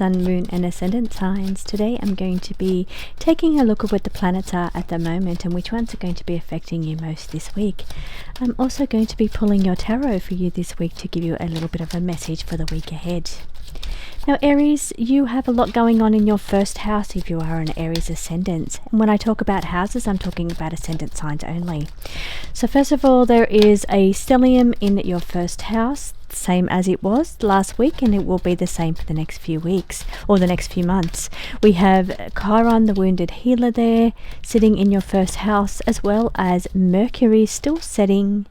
sun, moon and ascendant signs. Today I'm going to be taking a look at what the planets are at the moment and which ones are going to be affecting you most this week. I'm also going to be pulling your tarot for you this week to give you a little bit of a message for the week ahead. Now Aries, you have a lot going on in your first house if you are an Aries ascendant. And when I talk about houses, I'm talking about ascendant signs only. So first of all, there is a stellium in your first house, same as it was last week, and it will be the same for the next few weeks or the next few months. We have Chiron, the wounded healer, there sitting in your first house, as well as Mercury still sitting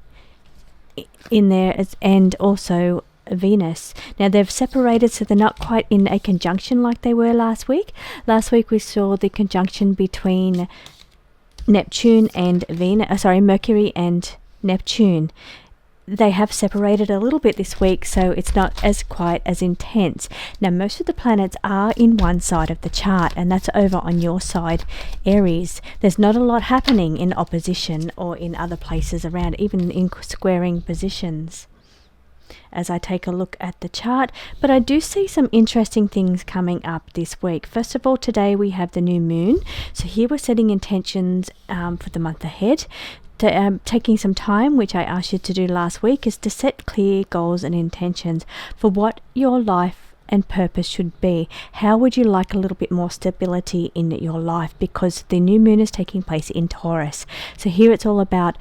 in there, and also Venus. Now they've separated, so they're not quite in a conjunction like they were last week. Last week we saw the conjunction between Neptune and Mercury and Neptune. They have separated a little bit this week, so it's not as quite as intense. Now most of the planets are in one side of the chart, and that's over on your side, Aries. There's not a lot happening in opposition or in other places around, even in squaring positions, as I take a look at the chart. But I do see some interesting things coming up this week. First of all, today we have the new moon, so here we're setting intentions for the month ahead. Taking some time, which I asked you to do last week, is to set clear goals and intentions for what your life and purpose should be. How would you like a little bit more stability in your life? Because the new moon is taking place in Taurus. So here it's all about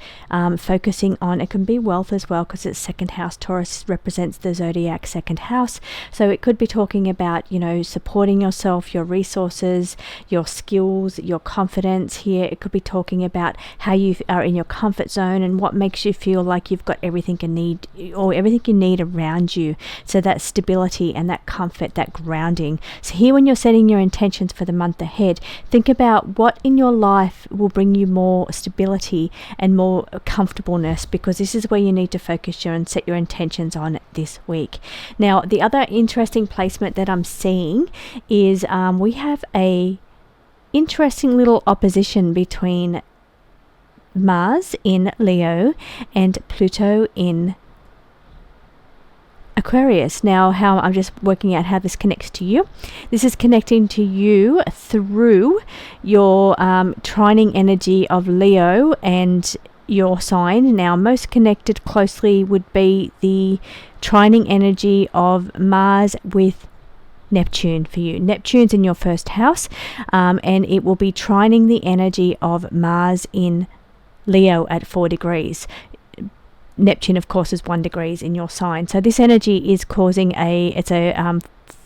focusing on, it can be wealth as well, because it's second house. Taurus represents the zodiac second house. So it could be talking about, supporting yourself, your resources, your skills, your confidence. Here it could be talking about how you are in your comfort zone and what makes you feel like you've got everything you need, or everything you need around you. So that stability and that comfort, that grounding. So here, when you're setting your intentions for the month ahead, think about what in your life will bring you more stability and more comfortableness, because this is where you need to focus and set your intentions on this week. Now the other interesting placement that I'm seeing is we have a interesting little opposition between Mars in Leo and Pluto in Aquarius. Now, how I'm just working out how this connects to you. This is connecting to you through your trining energy of Leo and your sign. Now, most connected closely would be the trining energy of Mars with Neptune for you. Neptune's in your first house, and it will be trining the energy of Mars in Leo at 4 degrees. Neptune, of course, is 1 degree in your sign. So this energy is causing a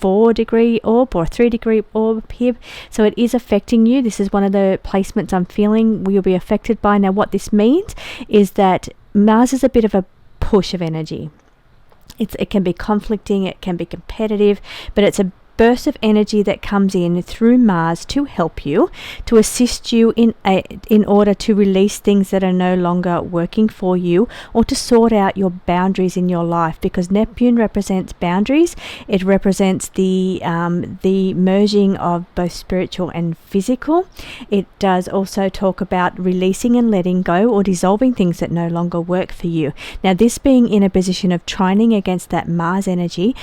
4-degree orb or a 3-degree orb here. So it is affecting you. This is one of the placements I'm feeling you'll be affected by. Now what this means is that Mars is a bit of a push of energy. It can be conflicting, it can be competitive, but it's a burst of energy that comes in through Mars to help you, to assist you in order to release things that are no longer working for you, or to sort out your boundaries in your life, because Neptune represents boundaries. It represents the merging of both spiritual and physical. It does also talk about releasing and letting go, or dissolving things that no longer work for you. Now this being in a position of trining against that Mars energy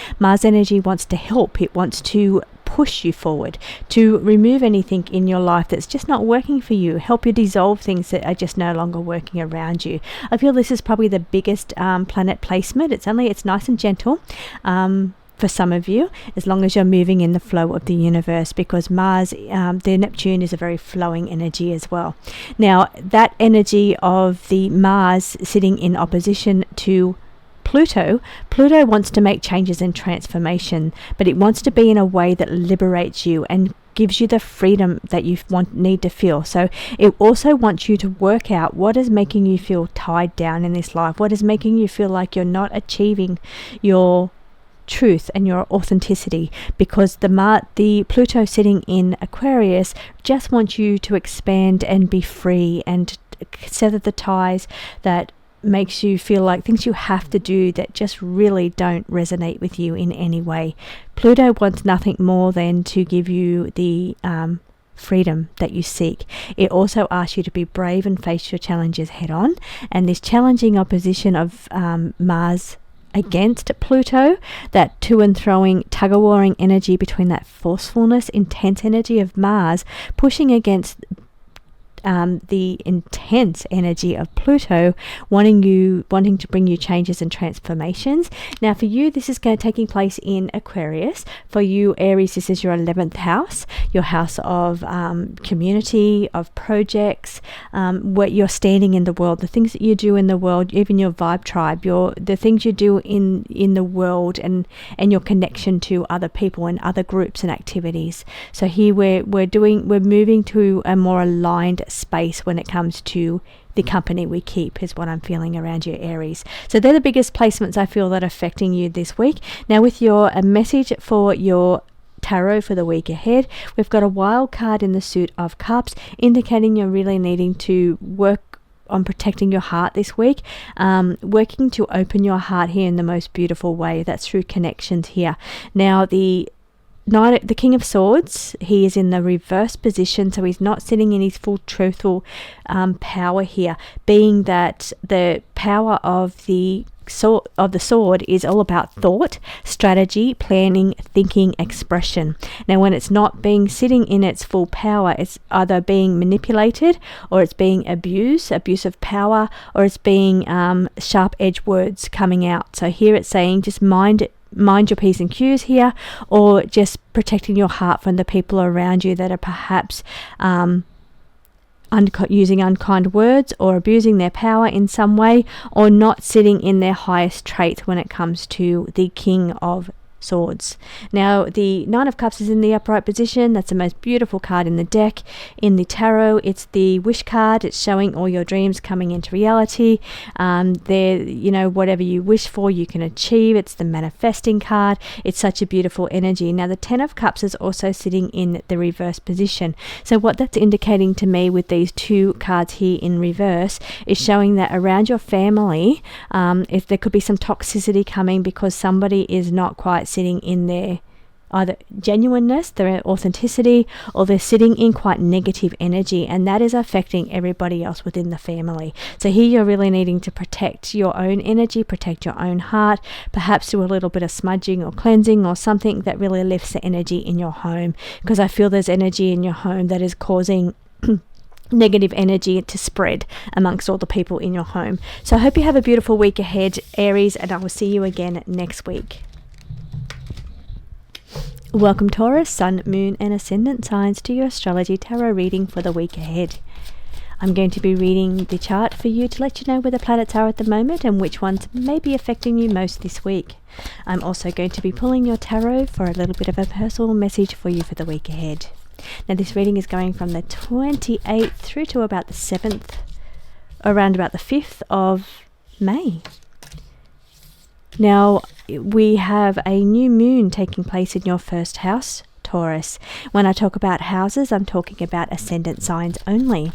wants to help. It wants to push you forward, to remove anything in your life that's just not working for you, help you dissolve things that are just no longer working around you. I feel this is probably the biggest planet placement. It's nice and gentle for some of you, as long as you're moving in the flow of the universe, because Mars, the Neptune, is a very flowing energy as well. Now that energy of the Mars sitting in opposition to Pluto wants to make changes and transformation, but it wants to be in a way that liberates you and gives you the freedom that you need to feel. So it also wants you to work out what is making you feel tied down in this life, what is making you feel like you're not achieving your truth and your authenticity, because the Pluto sitting in Aquarius just wants you to expand and be free and sever the ties that makes you feel like things you have to do that just really don't resonate with you in any way. Pluto wants nothing more than to give you the freedom that you seek. It also asks you to be brave and face your challenges head on. And this challenging opposition of Mars against Pluto, that to and throwing, tug-of-warring energy between that forcefulness, intense energy of Mars pushing against the intense energy of Pluto, wanting to bring you changes and transformations. Now for you, this is taking place in Aquarius. For you, Aries, this is your 11th house, your house of community, of projects, where you're standing in the world, the things that you do in the world, even your vibe tribe, the things you do in the world, and your connection to other people and other groups and activities. So here we're moving to a more aligned space when it comes to the company we keep, is what I'm feeling around you, Aries. So they're the biggest placements I feel that are affecting you this week. Now with a message for your tarot for the week ahead, we've got a wild card in the suit of cups, indicating you're really needing to work on protecting your heart this week, working to open your heart here in the most beautiful way. That's through connections here. Now the King of Swords, he is in the reverse position, so he's not sitting in his full truthful power here, being that the power of the sword is all about thought, strategy, planning, thinking, expression. Now when it's not sitting in its full power, it's either being manipulated, or it's being abuse of power, or it's being sharp edge words coming out. So here it's saying just mind your P's and Q's here, or just protecting your heart from the people around you that are perhaps using unkind words or abusing their power in some way, or not sitting in their highest traits when it comes to the King of Swords. Now the Nine of Cups is in the upright position. That's the most beautiful card in the deck. In the tarot, it's the wish card. It's showing all your dreams coming into reality. Whatever you wish for, you can achieve. It's the manifesting card. It's such a beautiful energy. Now the Ten of Cups is also sitting in the reverse position. So what that's indicating to me with these two cards here in reverse is showing that around your family, if there could be some toxicity coming because somebody is not quite sitting in their either genuineness, their authenticity, or they're sitting in quite negative energy, and that is affecting everybody else within the family. So here you're really needing to protect your own energy, protect your own heart, perhaps do a little bit of smudging or cleansing or something that really lifts the energy in your home, because I feel there's energy in your home that is causing negative energy to spread amongst all the people in your home. So I hope you have a beautiful week ahead, Aries, and I will see you again next week. Welcome Taurus, Sun, Moon and Ascendant signs to your Astrology Tarot reading for the week ahead. I'm going to be reading the chart for you to let you know where the planets are at the moment and which ones may be affecting you most this week. I'm also going to be pulling your tarot for a little bit of a personal message for you for the week ahead. Now this reading is going from the 28th through to about the 7th, around about the 5th of May. Now, we have a new moon taking place in your first house, Taurus. When I talk about houses, I'm talking about ascendant signs only.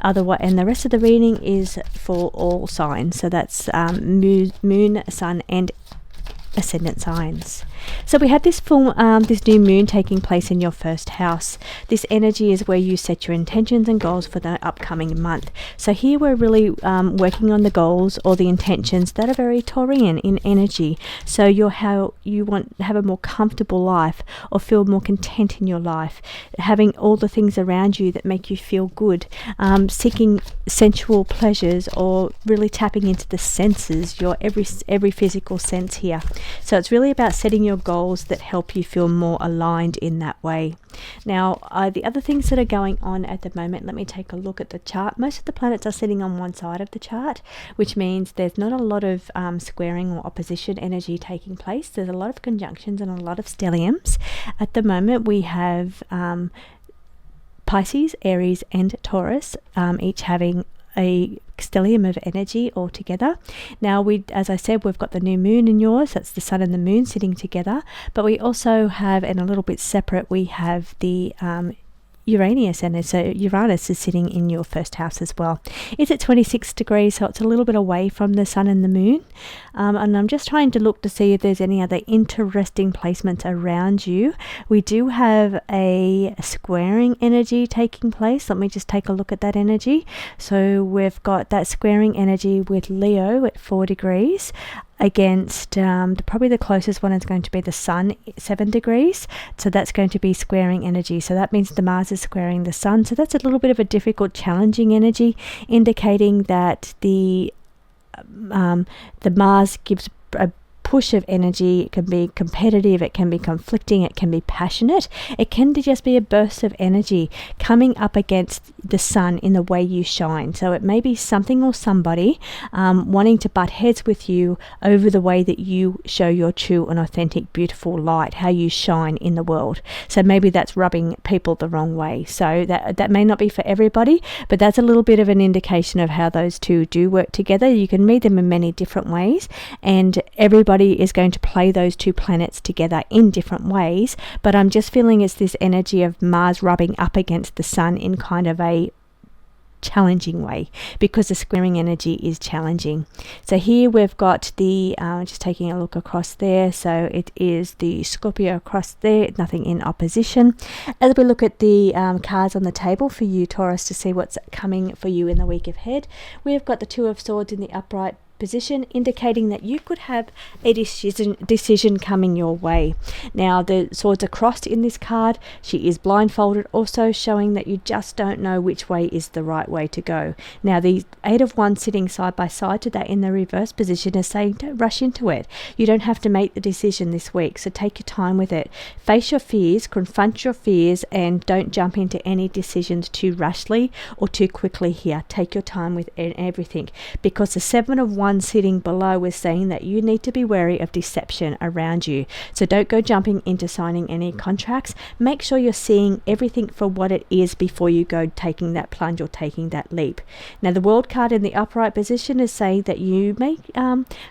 Otherwise, and the rest of the reading is for all signs. So that's moon, sun, and ascendant signs. So we have this new moon taking place in your first house. This energy is where you set your intentions and goals for the upcoming month. So here we're really working on the goals or the intentions that are very Taurian in energy. So you want to have a more comfortable life or feel more content in your life, having all the things around you that make you feel good, seeking sensual pleasures or really tapping into the senses, your every physical sense here. So it's really about setting your goals that help you feel more aligned in that way. Now, the other things that are going on at the moment, let me take a look at the chart. Most of the planets are sitting on one side of the chart, which means there's not a lot of squaring or opposition energy taking place. There's a lot of conjunctions and a lot of stelliums. At the moment, we have Pisces, Aries and Taurus, each having a stellium of energy altogether. Now, as I said, we've got the new moon in yours. That's the sun and the moon sitting together. But we also have, and a little bit separate, we have the Uranus, and so Uranus is sitting in your first house as well. It's at 26 degrees, so it's a little bit away from the sun and the moon. And I'm just trying to look to see if there's any other interesting placements around you. We do have a squaring energy taking place. Let me just take a look at that energy. So we've got that squaring energy with Leo at 4 degrees. against probably the closest one is going to be the sun, 7 degrees, so that's going to be squaring energy. So that means the Mars is squaring the sun, so that's a little bit of a difficult, challenging energy, indicating that the Mars gives a push of energy. It can be competitive, it can be conflicting, it can be passionate, it can just be a burst of energy coming up against the sun in the way you shine. So it may be something or somebody wanting to butt heads with you over the way that you show your true and authentic, beautiful light, how you shine in the world. So maybe that's rubbing people the wrong way. So that may not be for everybody, but that's a little bit of an indication of how those two do work together. You can read them in many different ways, and everybody is going to play those two planets together in different ways, but I'm just feeling it's this energy of Mars rubbing up against the sun in kind of a challenging way, because the squaring energy is challenging. So here we've got the just taking a look across there, so it is the Scorpio across there, nothing in opposition. As we look at the cards on the table for you, Taurus, to see what's coming for you in the week ahead, we've got the Two of Swords in the upright position, indicating that you could have a decision coming your way. Now the swords are crossed in this card. She is blindfolded, also showing that you just don't know which way is the right way to go. Now the Eight of Wands sitting side by side to that in the reverse position is saying don't rush into it. You don't have to make the decision this week, so take your time with it. Face your fears, confront your fears, and don't jump into any decisions too rashly or too quickly here. Take your time with everything, because the Seven of Wands sitting below is saying that you need to be wary of deception around you. So don't go jumping into signing any contracts. Make sure you're seeing everything for what it is before you go taking that plunge or taking that leap. Now the World card in the upright position is saying that you may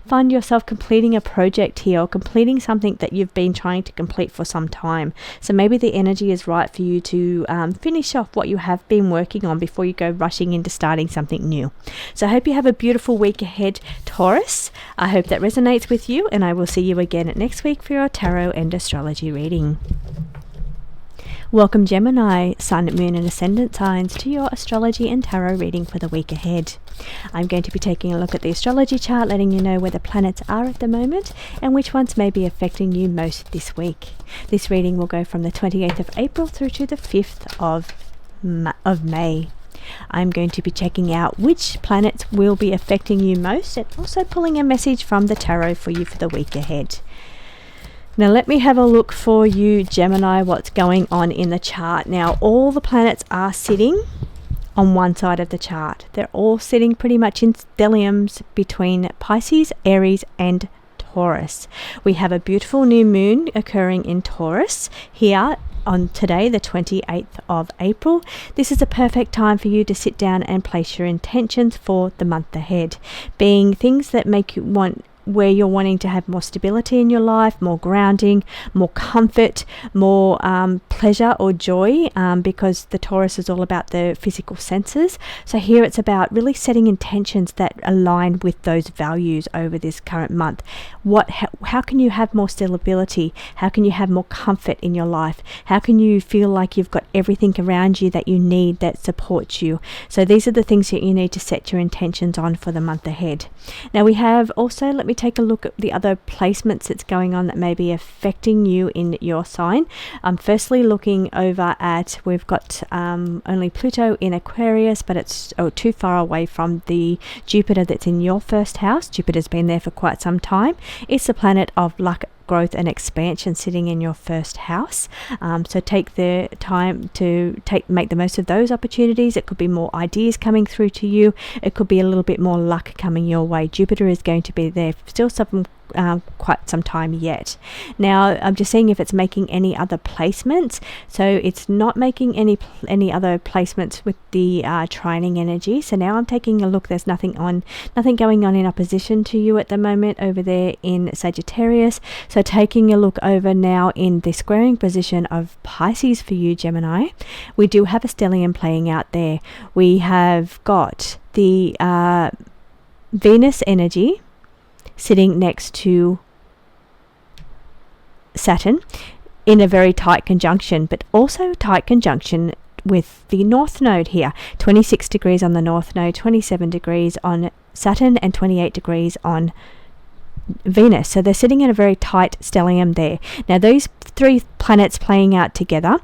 find yourself completing a project here, or completing something that you've been trying to complete for some time. So maybe the energy is right for you to finish off what you have been working on before you go rushing into starting something new. So I hope you have a beautiful week ahead, Taurus. I hope that resonates with you, and I will see you again next week for your tarot and astrology reading. Welcome, Gemini, Sun, Moon and Ascendant signs, to your astrology and tarot reading for the week ahead. I'm going to be taking a look at the astrology chart, letting you know where the planets are at the moment and which ones may be affecting you most this week. This reading will go from the 28th of April through to the 5th of May. I'm going to be checking out which planets will be affecting you most, and also pulling a message from the tarot for you for the week ahead. Now let me have a look for you, Gemini, what's going on in the chart. Now all the planets are sitting on one side of the chart. They're all sitting pretty much in stelliums between Pisces, Aries and Taurus. We have a beautiful new moon occurring in Taurus here on today, the 28th of April. This is a perfect time for you to sit down and place your intentions for the month ahead, being things that make you want, where you're wanting to have more stability in your life, more grounding, more comfort, more pleasure or joy, because the Taurus is all about the physical senses. So here it's about really setting intentions that align with those values over this current month. How can you have more stability? How can you have more comfort in your life? How can you feel like you've got everything around you that you need, that supports you? So these are the things that you need to set your intentions on for the month ahead. Now we have also, let me take a look at the other placements that's going on that may be affecting you in your sign. Firstly, looking over at, we've got only Pluto in Aquarius, but it's too far away from the Jupiter that's in your first house. Jupiter's been there for quite some time. It's the planet of luck, growth and expansion, sitting in your first house. So take the time to make the most of those opportunities. It could be more ideas coming through to you. It could be a little bit more luck coming your way. Jupiter is going to be there still quite some time yet. Now I'm just seeing if it's making any other placements. So it's not making any other placements with the trining energy. So now I'm taking a look. There's nothing going on in opposition to you at the moment over there in Sagittarius. So taking a look over now in the squaring position of Pisces for you, Gemini, we do have a stellium playing out there. We have got the Venus energy sitting next to Saturn in a very tight conjunction, but also tight conjunction with the North Node here. 26 degrees on the North Node, 27 degrees on Saturn and 28 degrees on Venus. So they're sitting in a very tight stellium there. Now those three planets playing out together,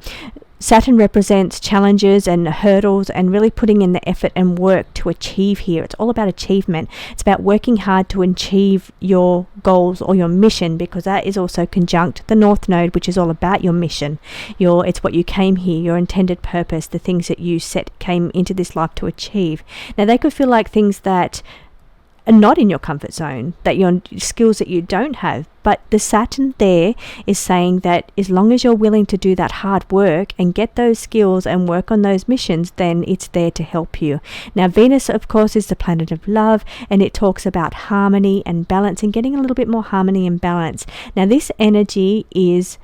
Saturn represents challenges and hurdles and really putting in the effort and work to achieve here. It's all about achievement. It's about working hard to achieve your goals or your mission, because that is also conjunct the North Node, which is all about your mission. It's what you came here, your intended purpose, the things that you came into this life to achieve. Now they could feel like things that are not in your comfort zone, that your skills that you don't have, but the Saturn there is saying that as long as you're willing to do that hard work and get those skills and work on those missions, then it's there to help you. Now Venus, of course, is the planet of love, and it talks about harmony and balance and getting a little bit more harmony and balance. Now this energy is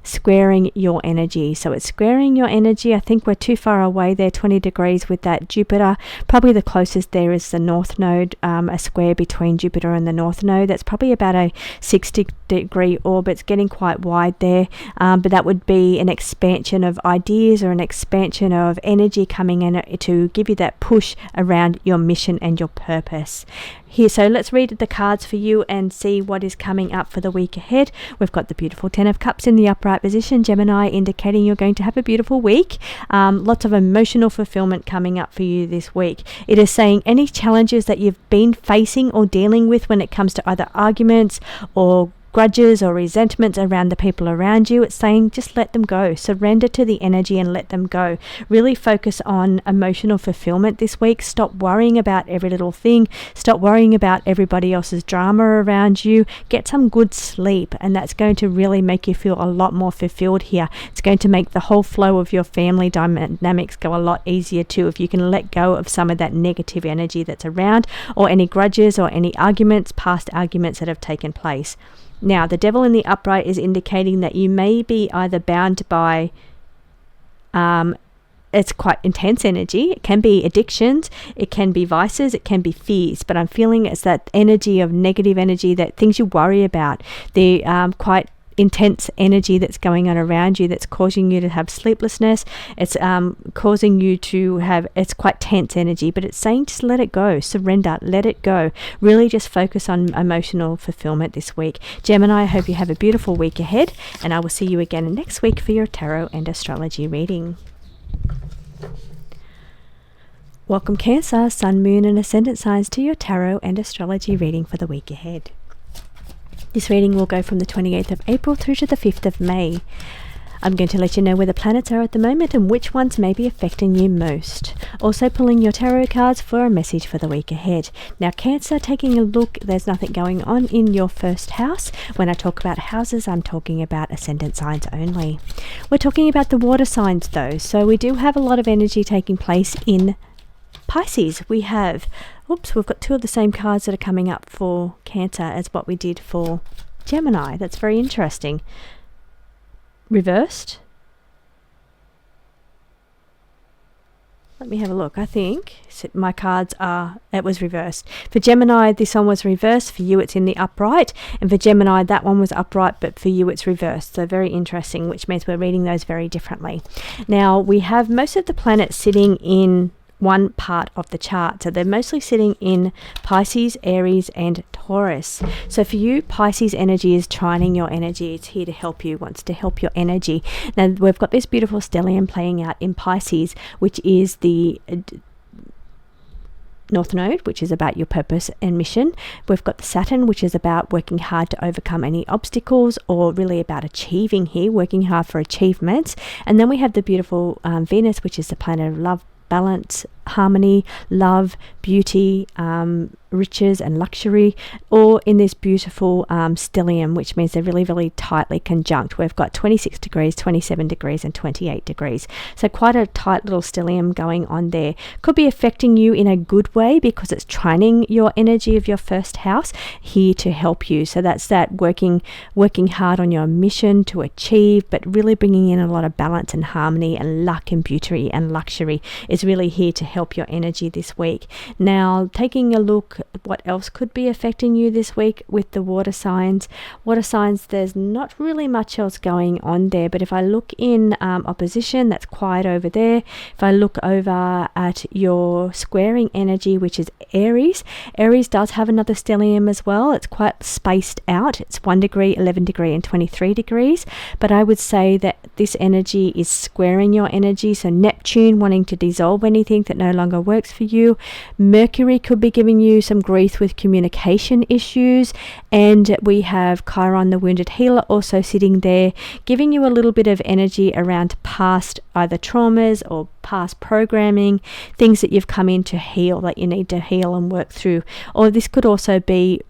squaring your energy. So it's squaring your energy. I think we're too far away there, 20 degrees with that Jupiter. Probably the closest there is the North Node, a square between Jupiter and the North Node. That's probably about a 60-degree orbit. It's getting quite wide there, but that would be an expansion of ideas or an expansion of energy coming in to give you that push around your mission and your purpose. Here, so let's read the cards for you and see what is coming up for the week ahead. We've got the beautiful 10 of Cups in the upright position, Gemini, indicating you're going to have a beautiful week. Lots of emotional fulfillment coming up for you this week. It is saying any challenges that you've been facing or dealing with when it comes to either arguments or grudges or resentments around the people around you, it's saying just let them go. Surrender to the energy and let them go. Really focus on emotional fulfillment this week. Stop worrying about every little thing. Stop worrying about everybody else's drama around you. Get some good sleep, and that's going to really make you feel a lot more fulfilled here. It's going to make the whole flow of your family dynamics go a lot easier too, if you can let go of some of that negative energy that's around, or any grudges or any arguments, past arguments that have taken place. Now, the Devil in the upright is indicating that you may be either bound by, it's quite intense energy. It can be addictions, it can be vices, it can be fears, but I'm feeling it's that energy of negative energy, that things you worry about, the quite intense energy that's going on around you that's causing you to have sleeplessness. It's causing you to have, it's quite tense energy, but it's saying just let it go, surrender, let it go. Really just focus on emotional fulfillment this week. Gemini, I hope you have a beautiful week ahead, and I will see you again next week for your tarot and astrology reading. Welcome Cancer, Sun, Moon and Ascendant signs to your tarot and astrology reading for the week ahead. This reading will go from the 28th of April through to the 5th of May. I'm going to let you know where the planets are at the moment and which ones may be affecting you most. Also pulling your tarot cards for a message for the week ahead. Now Cancer, taking a look, there's nothing going on in your first house. When I talk about houses, I'm talking about ascendant signs only. We're talking about the water signs though, so we do have a lot of energy taking place in Pisces. We've got two of the same cards that are coming up for Cancer as what we did for Gemini. That's very interesting. Reversed. Let me have a look. I think my cards are, it was reversed. For Gemini, this one was reversed. For you, it's in the upright. And for Gemini, that one was upright, but for you, it's reversed. So very interesting, which means we're reading those very differently. Now, we have most of the planets sitting in one part of the chart. So they're mostly sitting in Pisces, Aries and Taurus. So for you, Pisces energy is trining your energy. It's here to help you, wants to help your energy. Now we've got this beautiful stellium playing out in Pisces, which is the North Node, which is about your purpose and mission. We've got the Saturn, which is about working hard to overcome any obstacles, or really about achieving here, working hard for achievements. And then we have the beautiful Venus, which is the planet of love, balance, harmony, love, beauty, riches and luxury, all in this beautiful stellium, which means they're really, really tightly conjunct. We've got 26 degrees, 27 degrees and 28 degrees. So quite a tight little stellium going on there. Could be affecting you in a good way because it's trining your energy of your first house, here to help you. So that's that working hard on your mission to achieve, but really bringing in a lot of balance and harmony and luck and beauty and luxury is really here to help help your energy this week. Now, taking a look at what else could be affecting you this week with the water signs. Water signs, there's not really much else going on there, but if I look in opposition, that's quiet over there. If I look over at your squaring energy, which is Aries, Aries does have another stellium as well. It's quite spaced out. It's 1 degree, 11 degree and 23 degrees, but I would say that this energy is squaring your energy. So Neptune wanting to dissolve anything that no longer works for you. Mercury could be giving you some grief with communication issues, and we have Chiron, the wounded healer, also sitting there giving you a little bit of energy around past either traumas or past programming, things that you've come in to heal, that you need to heal and work through. Or this could also be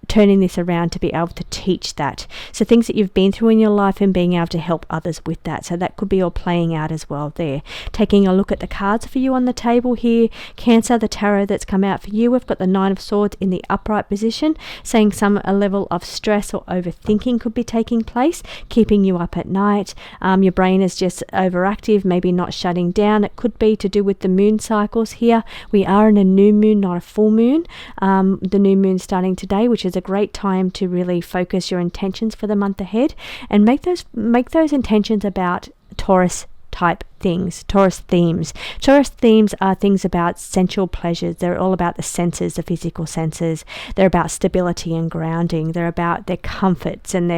turning this around to be able to teach that. So things that you've been through in your life and being able to help others with that. So that could be all playing out as well there. Taking a look at the cards for you on the table here. Cancer, the tarot that's come out for you. We've got the Nine of Swords in the upright position, saying a level of stress or overthinking could be taking place, keeping you up at night. Your brain is just overactive, maybe not shutting down. It could be to do with the moon cycles here. We are in a new moon, not a full moon. The new moon starting today, which is a great time to really focus your intentions for the month ahead and make those intentions about Taurus type things, Taurus themes. Taurus themes are things about sensual pleasures. They're all about the senses, the physical senses. They're about stability and grounding. They're about their comforts and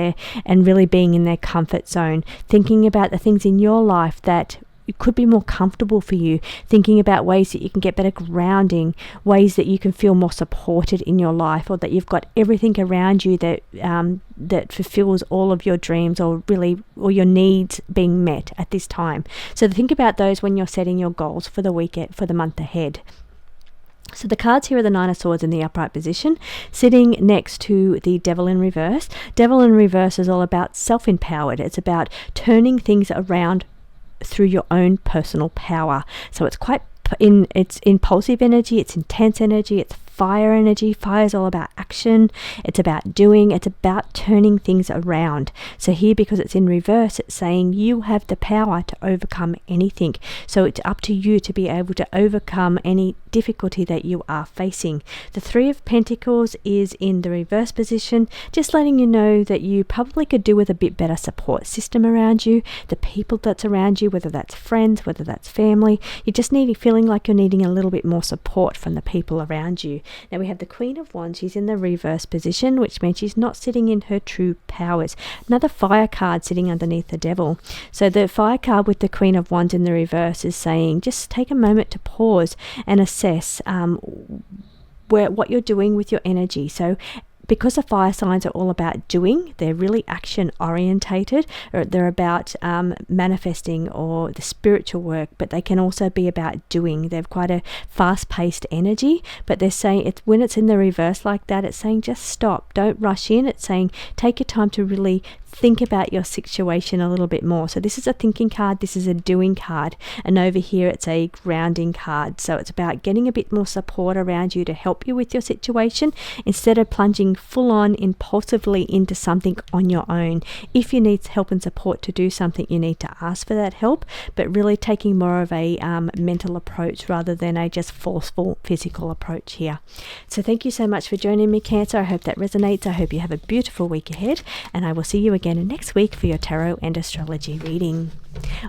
really being in their comfort zone. Thinking about the things in your life that it could be more comfortable for you, thinking about ways that you can get better grounding, ways that you can feel more supported in your life, or that you've got everything around you that fulfills all of your dreams or your needs being met at this time. So think about those when you're setting your goals for the weekend, for the month ahead. So the cards here are the Nine of Swords in the upright position, sitting next to the Devil in reverse. Devil in reverse is all about self-empowered. It's about turning things around through your own personal power. So it's it's impulsive energy, it's intense energy, it's fire energy. Fire is all about action. It's about doing. It's about turning things around. So here, because it's in reverse, it's saying you have the power to overcome anything. So it's up to you to be able to overcome any difficulty that you are facing. The Three of Pentacles is in the reverse position, just letting you know that you probably could do with a bit better support system around you, the people that's around you, whether that's friends, whether that's family. You're just feeling like you're needing a little bit more support from the people around you. Now we have the Queen of Wands. She's in the reverse position, which means she's not sitting in her true powers. Another fire card sitting underneath the Devil. So the fire card with the Queen of Wands in the reverse is saying just take a moment to pause and assess what you're doing with your energy. So because the fire signs are all about doing, they're really action orientated, or they're about manifesting or the spiritual work, but they can also be about doing. They've quite a fast-paced energy, but they're saying when it's in the reverse like that, it's saying just stop, don't rush in. It's saying take your time to really think about your situation a little bit more. So this is a thinking card, this is a doing card, and over here it's a grounding card. So it's about getting a bit more support around you to help you with your situation instead of plunging full on impulsively into something on your own. If you need help and support to do something, you need to ask for that help, but really taking more of a mental approach rather than a just forceful physical approach here. So thank you so much for joining me, Cancer. I hope that resonates. I hope you have a beautiful week ahead, and I will see you again next week for your tarot and astrology reading.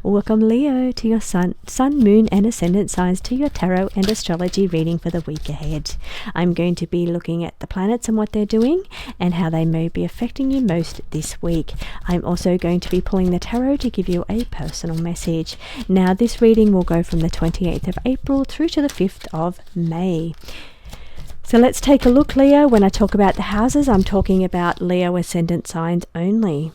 Welcome, Leo, to your sun, moon and ascendant signs to your tarot and astrology reading for the week ahead. I'm going to be looking at the planets and what they're doing and how they may be affecting you most this week. I'm also going to be pulling the tarot to give you a personal message. Now, this reading will go from the 28th of April through to the 5th of May. So let's take a look, Leo. When I talk about the houses, I'm talking about Leo ascendant signs only.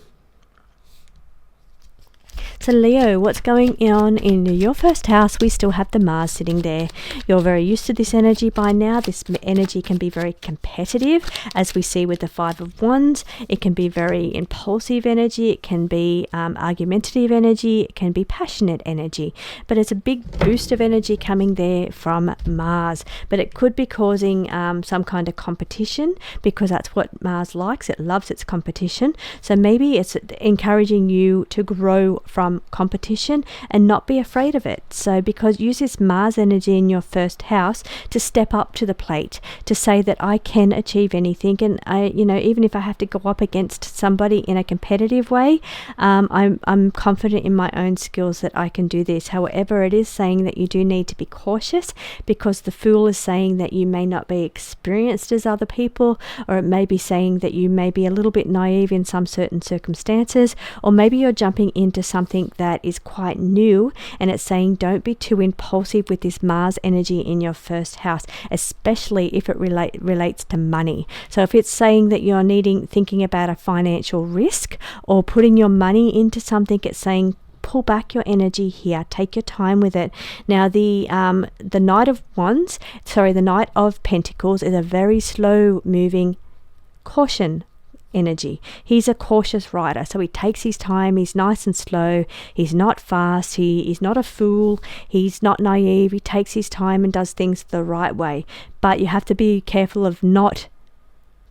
So Leo, what's going on in your first house? We still have the Mars sitting there. You're very used to this energy by now. This energy can be very competitive, as we see with the Five of Wands. It can be very impulsive energy. It can be argumentative energy. It can be passionate energy. But it's a big boost of energy coming there from Mars. But it could be causing some kind of competition, because that's what Mars likes. It loves its competition. So maybe it's encouraging you to grow from competition and not be afraid of it. So because use this Mars energy in your first house to step up to the plate, to say that I can achieve anything, and even if I have to go up against somebody in a competitive way, I'm confident in my own skills that I can do this. However, it is saying that you do need to be cautious, because the Fool is saying that you may not be experienced as other people, or it may be saying that you may be a little bit naive in some certain circumstances, or maybe you're jumping into something that is quite new, and it's saying don't be too impulsive with this Mars energy in your first house, especially if it relates to money. So if it's saying that you're thinking about a financial risk or putting your money into something, it's saying pull back your energy here, take your time with it. Now the Knight of Pentacles is a very slow moving caution energy. He's a cautious rider, so he takes his time, he's nice and slow, he's not fast, he is not a fool, he's not naive, he takes his time and does things the right way. But you have to be careful of not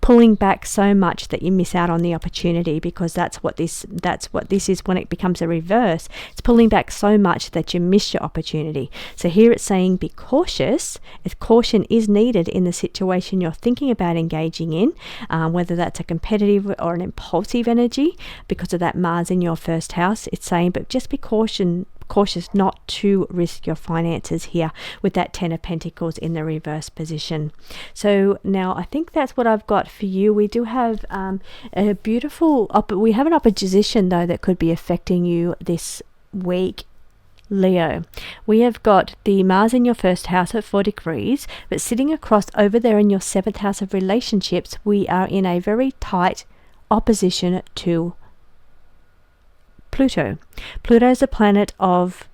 pulling back so much that you miss out on the opportunity, because that's what this is when it becomes a reverse. It's pulling back so much that you miss your opportunity. So here it's saying be cautious, if caution is needed in the situation you're thinking about engaging in, whether that's a competitive or an impulsive energy because of that Mars in your first house. It's saying, but just be cautious not to risk your finances here with that Ten of Pentacles in the reverse position. So now I think that's what I've got for you. We do have a beautiful we have an opposition though that could be affecting you this week, Leo. We have got the Mars in your first house at 4 degrees, but sitting across over there in your 7th house of relationships, we are in a very tight opposition to Pluto. Pluto is a planet of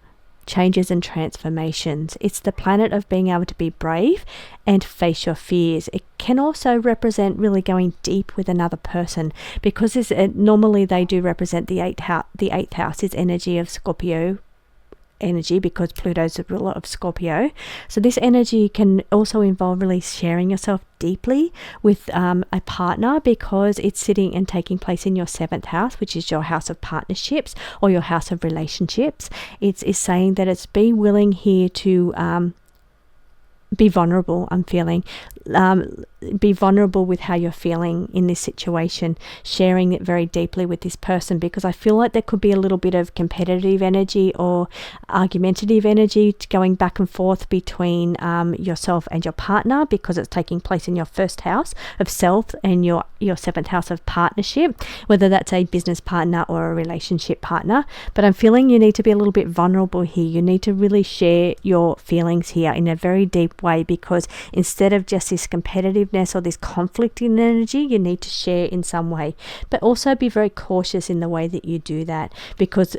changes and transformations. It's the planet of being able to be brave and face your fears. It can also represent really going deep with another person, because normally they do represent the 8th house is energy of Scorpio energy, because Pluto's the ruler of Scorpio. So this energy can also involve really sharing yourself deeply with a partner, because it's sitting and taking place in your 7th house, which is your house of partnerships or your house of relationships. It's saying that it's be willing here to be vulnerable. I'm feeling be vulnerable with how you're feeling in this situation, sharing it very deeply with this person, because I feel like there could be a little bit of competitive energy or argumentative energy going back and forth between yourself and your partner, because it's taking place in your first house of self and your 7th house of partnership, whether that's a business partner or a relationship partner. But I'm feeling you need to be a little bit vulnerable here. You need to really share your feelings here in a very deep way, because instead of just this competitiveness or this conflicting energy, you need to share in some way. But also be very cautious in the way that you do that, because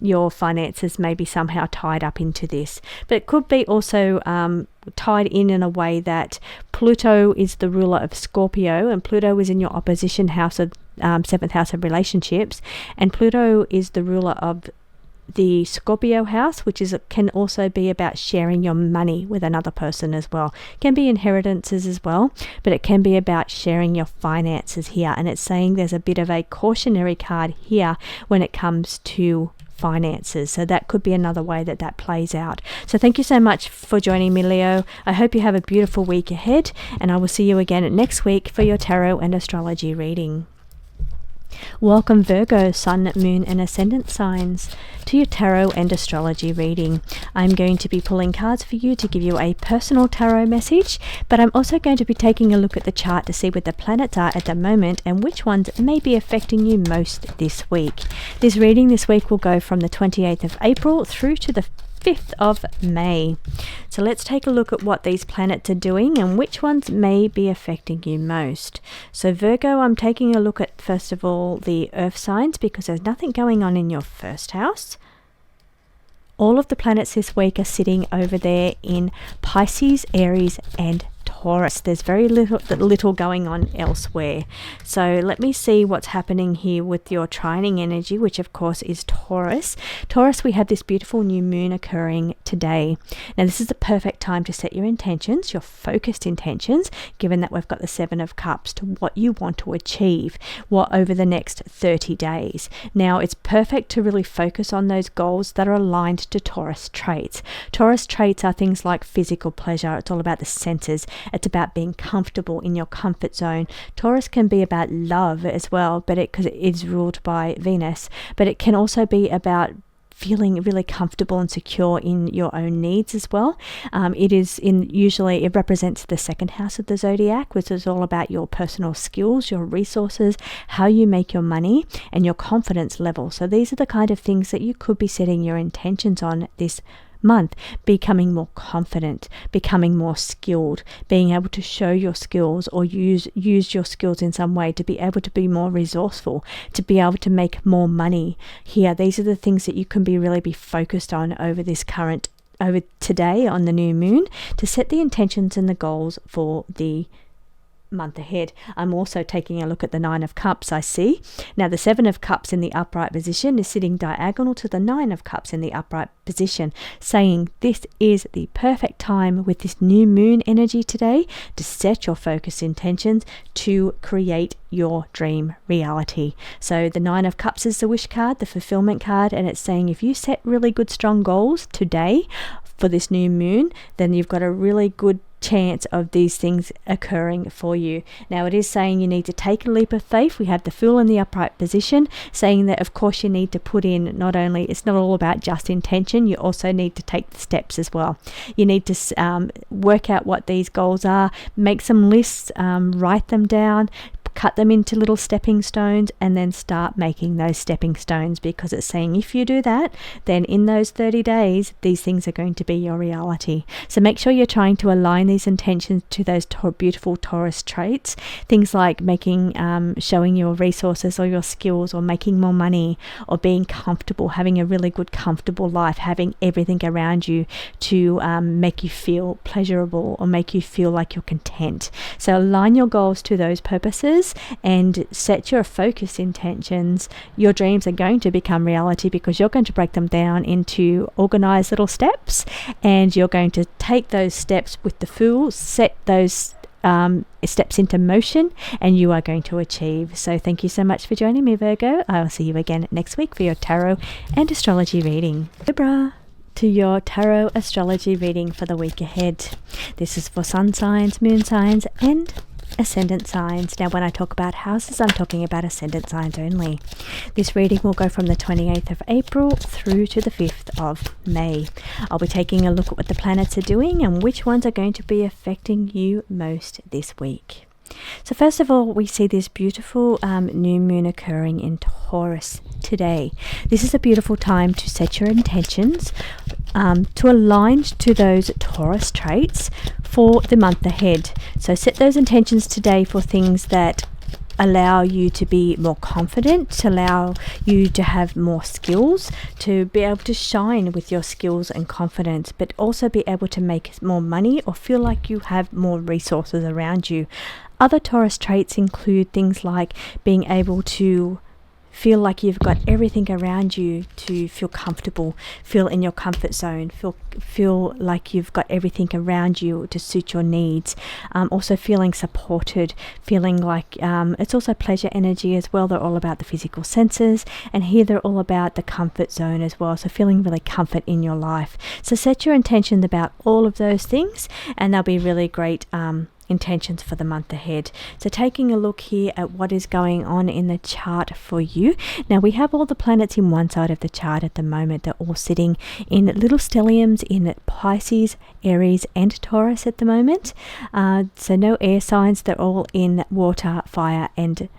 your finances may be somehow tied up into this. But it could be also tied in a way that Pluto is the ruler of Scorpio, and Pluto is in your opposition house of 7th house of relationships, and Pluto is the ruler of the Scorpio house, which can also be about sharing your money with another person as well. It can be inheritances as well, but it can be about sharing your finances here. And it's saying there's a bit of a cautionary card here when it comes to finances. So that could be another way that plays out. So thank you so much for joining me, Leo. I hope you have a beautiful week ahead, and I will see you again next week for your tarot and astrology reading. Welcome Virgo, Sun, Moon and Ascendant signs to your tarot and astrology reading. I'm going to be pulling cards for you to give you a personal tarot message, but I'm also going to be taking a look at the chart to see where the planets are at the moment and which ones may be affecting you most this week. This reading this week will go from the 28th of April through to the 5th of May. So let's take a look at what these planets are doing and which ones may be affecting you most. So Virgo, I'm taking a look at first of all the earth signs, because there's nothing going on in your first house. All of the planets this week are sitting over there in Pisces, Aries and Taurus. There's very little going on elsewhere. So let me see what's happening here with your trining energy, which of course is Taurus. Taurus, we have this beautiful new moon occurring today. Now this is the perfect time to set your intentions, your focused intentions, given that we've got the Seven of Cups, to what you want to achieve over the next 30 days. Now it's perfect to really focus on those goals that are aligned to Taurus traits. Taurus traits are things like physical pleasure. It's all about the senses. It's about being comfortable in your comfort zone. Taurus can be about love as well, but because it is ruled by Venus, but it can also be about feeling really comfortable and secure in your own needs as well. Usually it represents the second house of the zodiac, which is all about your personal skills, your resources, how you make your money, and your confidence level. So these are the kind of things that you could be setting your intentions on this month: becoming more confident, becoming more skilled, being able to show your skills or use your skills in some way to be able to be more resourceful, to be able to make more money. Here, these are the things that you can really be focused on over today on the new moon, to set the intentions and the goals for the month ahead. I'm also taking a look at the Nine of Cups. I see now the Seven of Cups in the upright position is sitting diagonal to the Nine of Cups in the upright position, saying this is the perfect time with this new moon energy today to set your focused intentions to create your dream reality. So the Nine of Cups is the wish card, the fulfillment card, and it's saying if you set really good strong goals today for this new moon, then you've got a really good chance of these things occurring for you. Now it is saying you need to take a leap of faith. We have the Fool in the upright position, saying that of course you need to put in, it's not all about just intention, you also need to take the steps as well. You need to work out what these goals are, make some lists, write them down, cut them into little stepping stones, and then start making those stepping stones, because it's saying if you do that, then in those 30 days these things are going to be your reality. So make sure you're trying to align these intentions to those beautiful Taurus traits, things like showing your resources or your skills, or making more money, or being comfortable, having a really good comfortable life, having everything around you to make you feel pleasurable or make you feel like you're content. So align your goals to those purposes and set your focused intentions. Your dreams are going to become reality because you're going to break them down into organized little steps, and you're going to take those steps with the Fool, set those steps into motion, and you are going to achieve. So thank you so much for joining me, Virgo. I will see you again next week for your tarot and astrology reading. Libra, to your tarot astrology reading for the week ahead. This is for sun signs, moon signs, and ascendant signs. Now when I talk about houses, I'm talking about ascendant signs only. This reading will go from the 28th of April through to the 5th of May. I'll be taking a look at what the planets are doing and which ones are going to be affecting you most this week. So first of all, we see this beautiful new moon occurring in Taurus today. This is a beautiful time to set your intentions to align to those Taurus traits for the month ahead. So set those intentions today for things that allow you to be more confident, to allow you to have more skills, to be able to shine with your skills and confidence, but also be able to make more money or feel like you have more resources around you. Other Taurus traits include things like being able to feel like you've got everything around you to feel comfortable, feel in your comfort zone, feel like you've got everything around you to suit your needs. Also feeling supported, feeling like it's also pleasure energy as well. They're all about the physical senses, and here they're all about the comfort zone as well. So feeling really comfort in your life. So set your intention about all of those things, and they'll be really great intentions for the month ahead. So taking a look here at what is going on in the chart for you. Now we have all the planets in one side of the chart at the moment. They're all sitting in little stelliums in Pisces, Aries and Taurus at the moment. So no air signs. They're all in water, fire and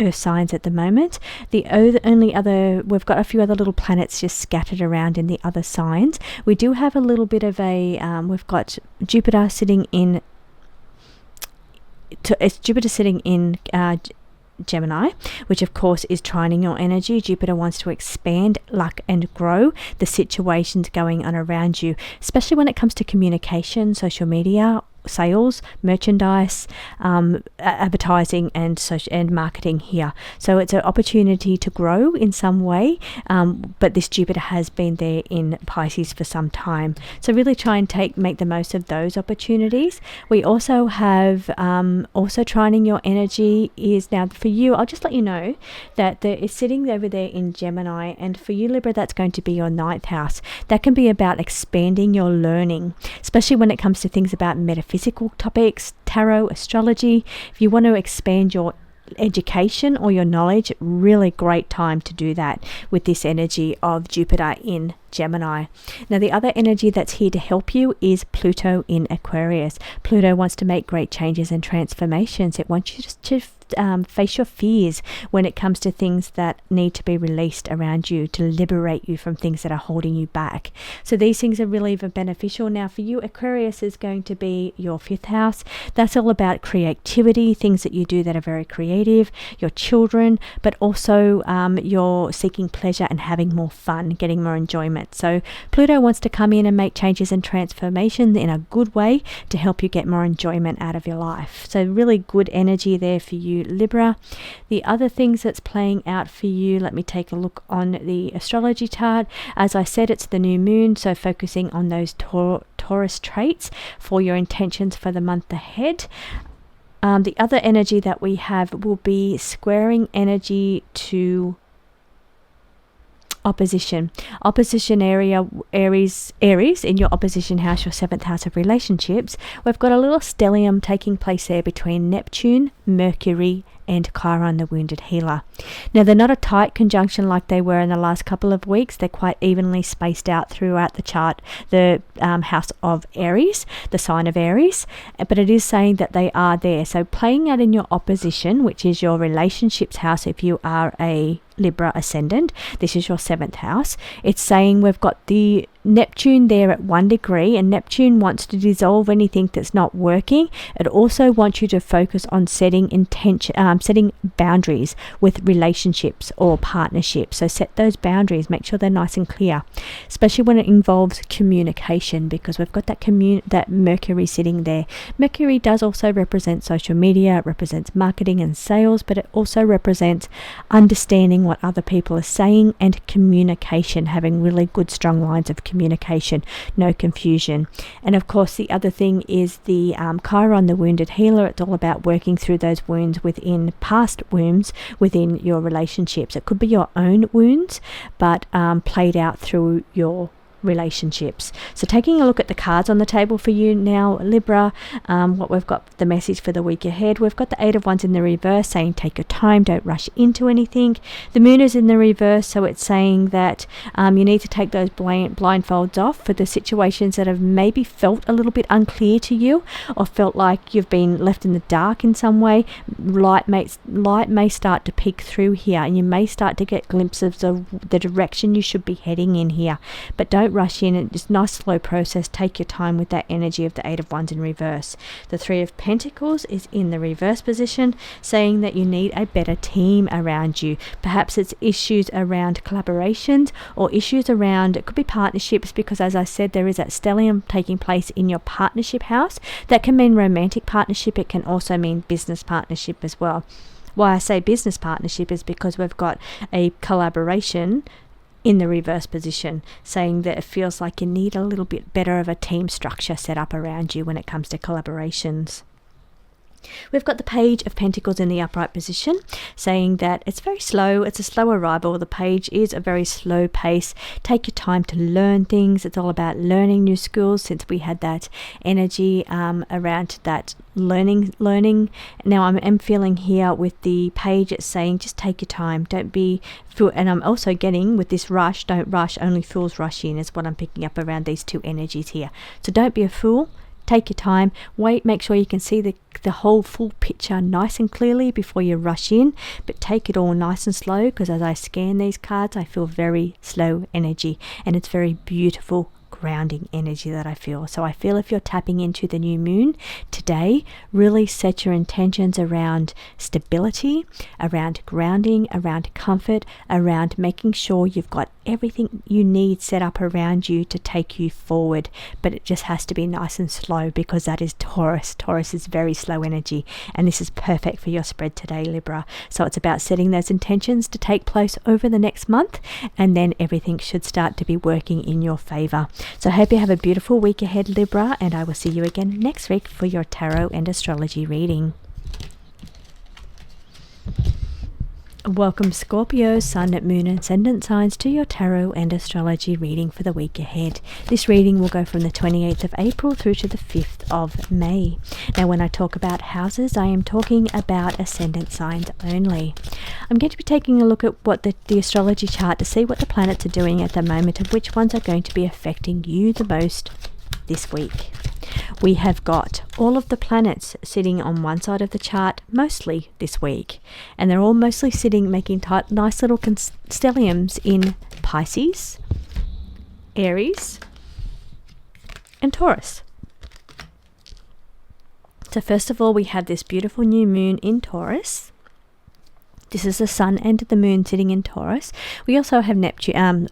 earth signs at the moment. The only other, we've got a few other little planets just scattered around in the other signs. We do have a little bit of a we've got Jupiter sitting in Gemini, which of course is trining your energy. Jupiter wants to expand, luck and grow the situations going on around you, especially when it comes to communication, social media, sales, merchandise, advertising and marketing here. So it's an opportunity to grow in some way, but this Jupiter has been there in Pisces for some time. So really try and make the most of those opportunities. We also have also trining your energy is now for you. I'll just let you know that there is sitting over there in Gemini, and for you Libra, that's going to be your 9th house. That can be about expanding your learning, especially when it comes to things about metaphysical topics, tarot, astrology. If you want to expand your education or your knowledge, really great time to do that with this energy of Jupiter in Gemini. Now the other energy that's here to help you is Pluto in Aquarius. Pluto wants to make great changes and transformations. It wants you to face your fears when it comes to things that need to be released around you, to liberate you from things that are holding you back. So these things are really beneficial. Now for you, Aquarius is going to be your 5th house. That's all about creativity, things that you do that are very creative, your children, but also you're seeking pleasure and having more fun, getting more enjoyment. So Pluto wants to come in and make changes and transformations in a good way to help you get more enjoyment out of your life. So really good energy there for you, Libra. The other things that's playing out for you, let me take a look on the astrology chart. As I said, it's the new moon, so focusing on those Taurus traits for your intentions for the month ahead. The other energy that we have will be squaring energy to opposition area, Aries in your opposition house, your 7th house of relationships. We've got a little stellium taking place there between Neptune, Mercury and Chiron, the wounded healer. Now they're not a tight conjunction like they were in the last couple of weeks. They're quite evenly spaced out throughout the chart, the house of Aries, the sign of Aries, but it is saying that they are there. So playing out in your opposition, which is your relationships house, if you are a Libra ascendant, this is your 7th house. It's saying we've got the Neptune there at 1 degree, and Neptune wants to dissolve anything that's not working. It also wants you to focus on setting boundaries with relationships or partnerships. So set those boundaries, make sure they're nice and clear, especially when it involves communication, because we've got that Mercury sitting there. Mercury does also represent social media, it represents marketing and sales, but it also represents understanding what other people are saying and communication, having really good strong lines of communication, no confusion. And of course the other thing is the Chiron, the wounded healer. It's all about working through those wounds within past wounds within your relationships. It could be your own wounds, but played out through your relationships. So taking a look at the cards on the table for you now, Libra, what we've got, the message for the week ahead, we've got the 8 of Wands in the reverse saying take your time, don't rush into anything. The moon is in the reverse, so it's saying that you need to take those blindfolds off for the situations that have maybe felt a little bit unclear to you, or felt like you've been left in the dark in some way. Light may start to peek through here, and you may start to get glimpses of the direction you should be heading in here, but don't rush in. It's a nice slow process. Take your time with that energy of the 8 of Wands in reverse. The 3 of Pentacles is in the reverse position, saying that you need a better team around you. Perhaps it's issues around collaborations or issues around, it could be partnerships, because as I said, there is that stellium taking place in your partnership house. That can mean romantic partnership. It can also mean business partnership as well. Why I say business partnership is because we've got a collaboration in the reverse position, saying that it feels like you need a little bit better of a team structure set up around you when it comes to collaborations. We've got the Page of Pentacles in the upright position, saying that it's very slow, it's a slow arrival. The page is a very slow pace. Take your time to learn things. It's all about learning new skills, since we had that energy around that learning. Now I'm feeling here with the page, it's saying just take your time, don't be fool. And I'm also getting with this rush, don't rush, only fools rush in, is what I'm picking up around these two energies here. So don't be a fool. Take your time, wait, make sure you can see the whole full picture nice and clearly before you rush in, but take it all nice and slow, because as I scan these cards, I feel very slow energy, and it's very beautiful, grounding energy that I feel. So I feel if you're tapping into the new moon today, really set your intentions around stability, around grounding, around comfort, around making sure you've got everything you need set up around you to take you forward. But it just has to be nice and slow, because that is Taurus. Taurus is very slow energy, and this is perfect for your spread today, Libra. So it's about setting those intentions to take place over the next month, and then everything should start to be working in your favor. So I hope you have a beautiful week ahead, Libra, and I will see you again next week for your tarot and astrology reading. Welcome Scorpio, Sun, Moon and Ascendant signs to your tarot and astrology reading for the week ahead. This reading will go from the 28th of April through to the 5th of May. Now when I talk about houses, I am talking about ascendant signs only. I'm going to be taking a look at what the astrology chart to see what the planets are doing at the moment and which ones are going to be affecting you the most this week. We have got all of the planets sitting on one side of the chart mostly this week, and they're all mostly sitting making nice little constellations in Pisces, Aries and Taurus. So first of all, we have this beautiful new moon in Taurus. This is the sun and the moon sitting in Taurus. We also have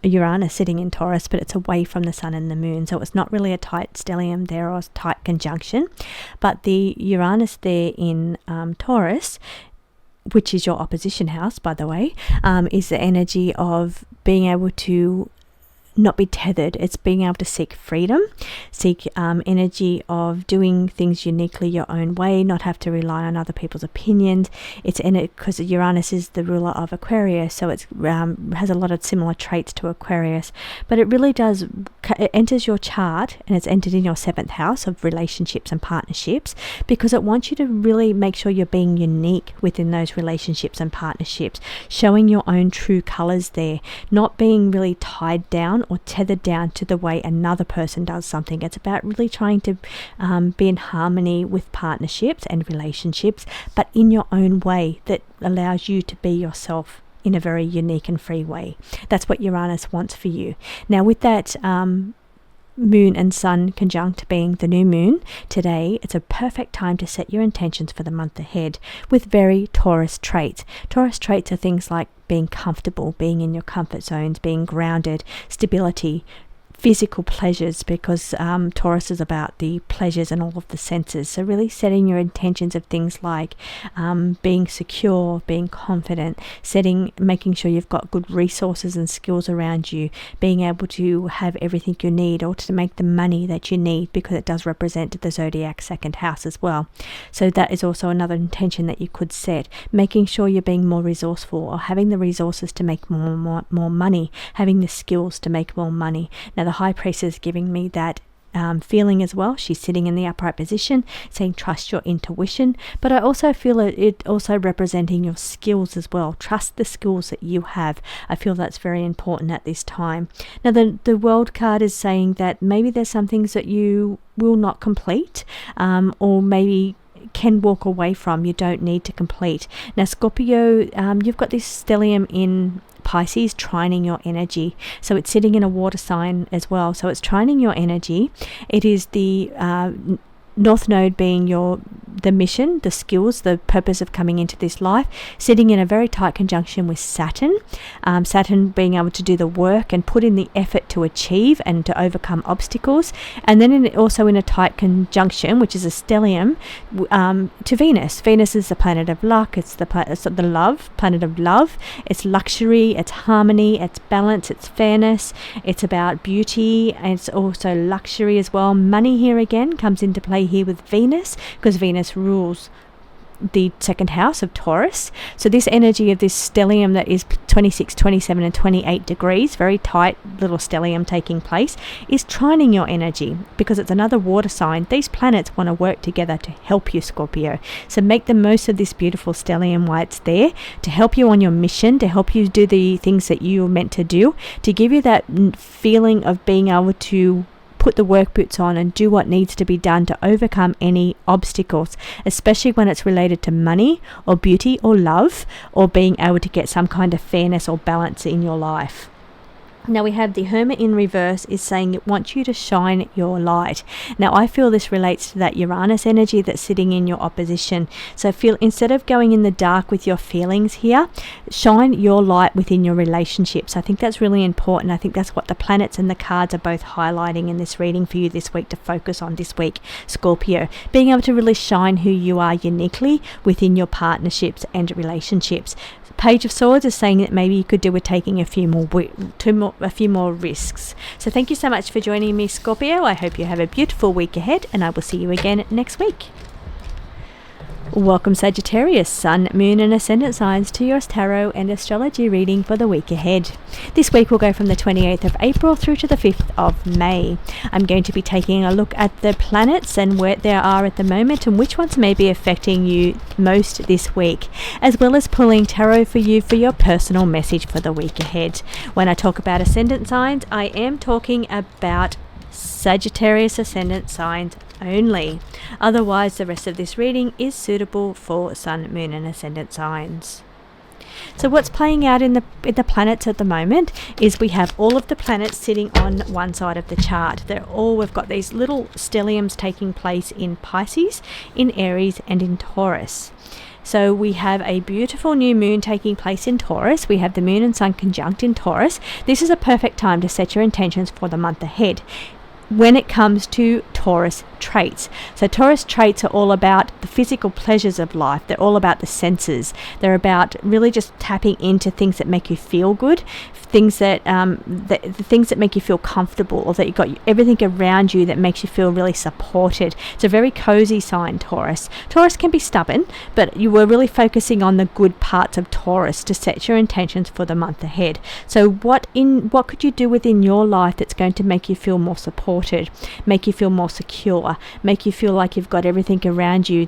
Uranus sitting in Taurus, but it's away from the sun and the moon, so it's not really a tight stellium there or a tight conjunction. But the Uranus there in Taurus, which is your opposition house, by the way, is the energy of being able to not be tethered. It's being able to seek freedom, seek energy of doing things uniquely your own way, not have to rely on other people's opinions. It's in it because Uranus is the ruler of Aquarius, so it has a lot of similar traits to Aquarius. But it really does, it enters your chart and it's entered in your 7th house of relationships and partnerships, because it wants you to really make sure you're being unique within those relationships and partnerships, showing your own true colors there, not being really tied down or tethered down to the way another person does something. It's about really trying to be in harmony with partnerships and relationships, but in your own way that allows you to be yourself in a very unique and free way. That's what Uranus wants for you. Now with that moon and sun conjunct being the new moon today, it's a perfect time to set your intentions for the month ahead with very Taurus traits. Taurus traits are things like being comfortable, being in your comfort zones, being grounded, stability, physical pleasures, because Taurus is about the pleasures and all of the senses. So really setting your intentions of things like being secure, being confident, making sure you've got good resources and skills around you, being able to have everything you need or to make the money that you need, because it does represent the zodiac 2nd house as well. So that is also another intention that you could set, making sure you're being more resourceful or having the resources to make more money, having the skills to make more money. Now the High Priestess is giving me that feeling as well. She's sitting in the upright position saying trust your intuition, but I also feel it also representing your skills as well. Trust the skills that you have. I feel that's very important at this time. Now the World card is saying that maybe there's some things that you will not complete, or maybe can walk away from, you don't need to complete. Now Scorpio, you've got this stellium in Pisces trining your energy, so it's sitting in a water sign as well, so it's trining your energy. It is the North Node being the mission, the skills, the purpose of coming into this life, sitting in a very tight conjunction with Saturn. Saturn being able to do the work and put in the effort to achieve and to overcome obstacles. And then also in a tight conjunction, which is a stellium, to Venus. Venus is the planet of luck. It's the planet of love. It's luxury, it's harmony, it's balance, it's fairness. It's about beauty, and it's also luxury as well. Money here again comes into play here with Venus, because Venus rules the 2nd house of Taurus. So this energy of this stellium that is 26, 27 and 28 degrees, very tight little stellium taking place, is trining your energy because it's another water sign. These planets want to work together to help you, Scorpio. So make the most of this beautiful stellium while it's there to help you on your mission, to help you do the things that you were meant to do, to give you that feeling of being able to put the work boots on and do what needs to be done to overcome any obstacles, especially when it's related to money or beauty or love or being able to get some kind of fairness or balance in your life. Now we have the Hermit in reverse is saying it wants you to shine your light. Now I feel this relates to that Uranus energy that's sitting in your opposition. So feel, instead of going in the dark with your feelings here, shine your light within your relationships. I think that's really important. I think that's what the planets and the cards are both highlighting in this reading for you this week to focus on this week, Scorpio. Being able to really shine who you are uniquely within your partnerships and relationships. Page of Swords is saying that maybe you could do with taking a few more risks. So thank you so much for joining me, Scorpio. I hope you have a beautiful week ahead, and I will see you again next week. Welcome, Sagittarius, Sun, Moon and Ascendant signs to your tarot and astrology reading for the week ahead. This week will go from the 28th of April through to the 5th of May. I'm going to be taking a look at the planets and where they are at the moment and which ones may be affecting you most this week, as well as pulling tarot for you for your personal message for the week ahead. When I talk about ascendant signs, I am talking about Sagittarius ascendant signs only. Otherwise, the rest of this reading is suitable for Sun, Moon and Ascendant signs. So what's playing out in the planets at the moment is we have all of the planets sitting on one side of the chart. We've got these little stelliums taking place in Pisces, in Aries and in Taurus. So we have a beautiful new moon taking place in Taurus. We have the moon and sun conjunct in Taurus. This is a perfect time to set your intentions for the month ahead when it comes to Taurus traits. So Taurus traits are all about the physical pleasures of life. They're all about the senses. They're about really just tapping into things that make you feel good, things that the things that make you feel comfortable, or that you've got everything around you that makes you feel really supported. It's a very cozy sign, Taurus. Taurus can be stubborn, but you were really focusing on the good parts of Taurus to set your intentions for the month ahead. So what could you do within your life that's going to make you feel more supported, make you feel more secure, make you feel like you've got everything around you,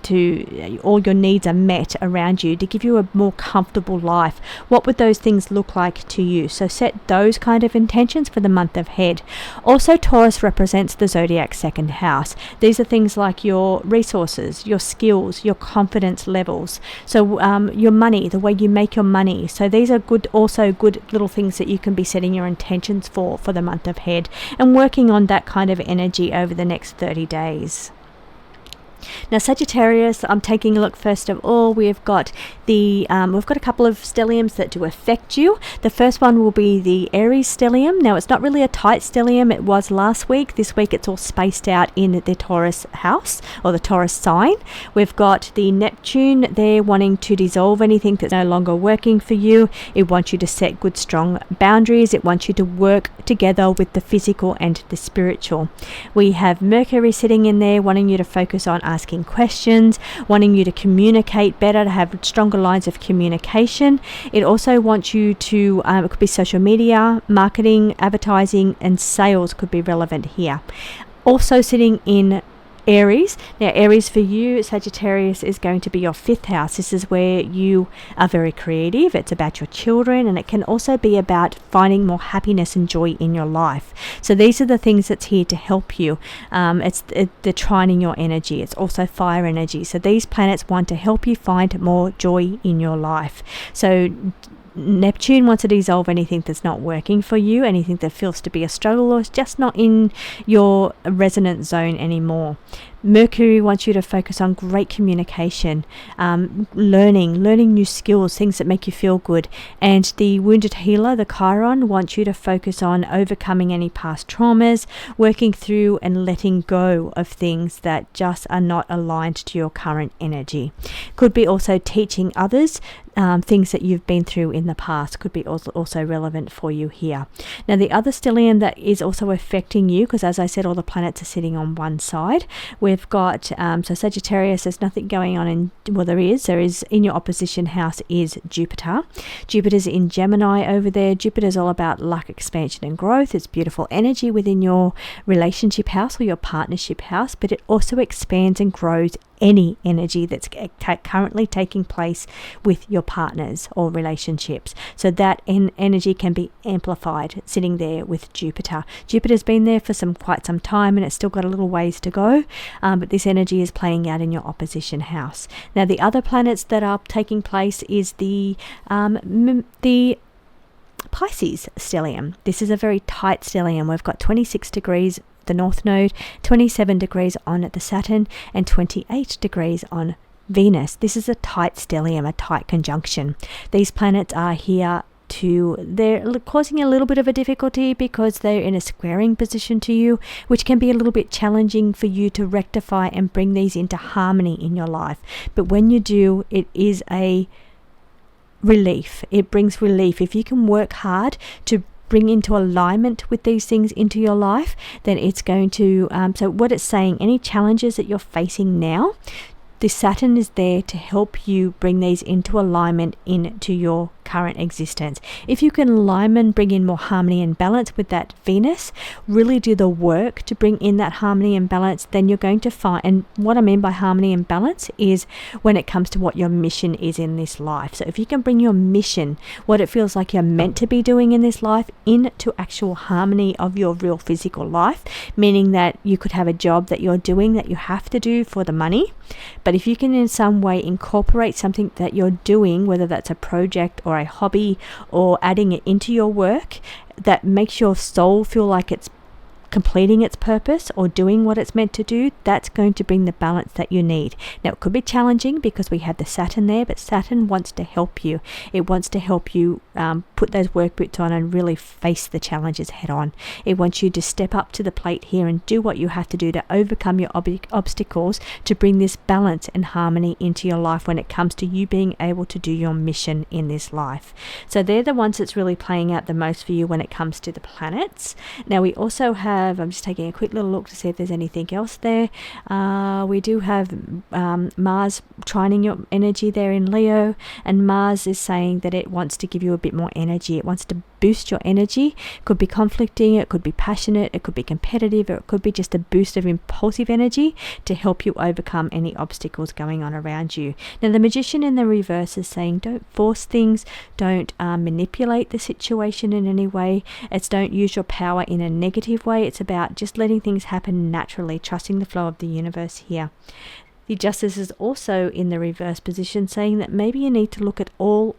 all your needs are met around you, to give you a more comfortable life? What would those things look like to you? So set those kind of intentions for the month ahead. Also, Taurus represents the zodiac second house. These are things like your resources, your skills, your confidence levels. So your money, the way you make your money. So these are good little things that you can be setting your intentions for the month ahead, and working on that kind of energy over the next 30 days. Now, Sagittarius, I'm taking a look first of all. We've got a couple of stelliums that do affect you. The first one will be the Aries stellium. Now, it's not really a tight stellium. It was last week. This week, it's all spaced out in the Taurus house, or the Taurus sign. We've got the Neptune there wanting to dissolve anything that's no longer working for you. It wants you to set good, strong boundaries. It wants you to work together with the physical and the spiritual. We have Mercury sitting in there wanting you to focus on asking questions, wanting you to communicate better, to have stronger lines of communication. It also wants you to, it could be social media, marketing, advertising, and sales could be relevant here. Also sitting in Aries. Now, Aries for you, Sagittarius, is going to be your 5th house. This is where you are very creative. It's about your children, and it can also be about finding more happiness and joy in your life. So these are the things that's here to help you. It's the trining your energy. It's also fire energy. So these planets want to help you find more joy in your life. So Neptune wants to dissolve anything that's not working for you, anything that feels to be a struggle or is just not in your resonance zone anymore. Mercury wants you to focus on great communication, learning new skills, things that make you feel good. And the wounded healer, the Chiron, wants you to focus on overcoming any past traumas, working through and letting go of things that just are not aligned to your current energy. Could be also teaching others things that you've been through in the past, could be also relevant for you here. Now, the other stellium that is also affecting you, because as I said, all the planets are sitting on one side. We've got, so Sagittarius, there's nothing going on there is in your opposition house is Jupiter. Jupiter's in Gemini over there. Jupiter's all about luck, expansion and growth. It's beautiful energy within your relationship house or your partnership house, but it also expands and grows any energy that's currently taking place with your partners or relationships. So that energy can be amplified sitting there with Jupiter. Jupiter's been there for quite some time, and it's still got a little ways to go, but this energy is playing out in your opposition house. Now, the other planets that are taking place is the Pisces stellium. This is a very tight stellium. We've got 26 degrees the North Node, 27 degrees on the Saturn, and 28 degrees on Venus. This is a tight stellium, a tight conjunction. These planets are here they're causing a little bit of a difficulty because they're in a squaring position to you, which can be a little bit challenging for you to rectify and bring these into harmony in your life. But when you do, it is a relief. It brings relief. If you can work hard to bring into alignment with these things into your life, then it's going to, so what it's saying, any challenges that you're facing now, the Saturn is there to help you bring these into alignment into your current existence. If you can align and bring in more harmony and balance with that Venus, really do the work to bring in that harmony and balance, then you're going to find, and what I mean by harmony and balance is when it comes to what your mission is in this life. So if you can bring your mission, what it feels like you're meant to be doing in this life, into actual harmony of your real physical life, meaning that you could have a job that you're doing that you have to do for the money, but if you can in some way incorporate something that you're doing, whether that's a project or a hobby, or adding it into your work that makes your soul feel like it's completing its purpose or doing what it's meant to do, that's going to bring the balance that you need. Now, it could be challenging because we have the Saturn there, but Saturn wants to help you. It wants to help you put those work boots on and really face the challenges head on. It wants you to step up to the plate here and do what you have to do to overcome your obstacles to bring this balance and harmony into your life when it comes to you being able to do your mission in this life. So they're the ones that's really playing out the most for you when it comes to the planets. Now, we also have, I'm just taking a quick little look to see if there's anything else there. We do have Mars trining your energy there in Leo, and Mars is saying that it wants to give you a bit more energy. It wants to boost your energy. It could be conflicting, it could be passionate, it could be competitive, or it could be just a boost of impulsive energy to help you overcome any obstacles going on around you. Now, the Magician in the reverse is saying don't force things, don't manipulate the situation in any way. It's don't use your power in a negative way. It's about just letting things happen naturally, trusting the flow of the universe here. The Justice is also in the reverse position, saying that maybe you need to look at all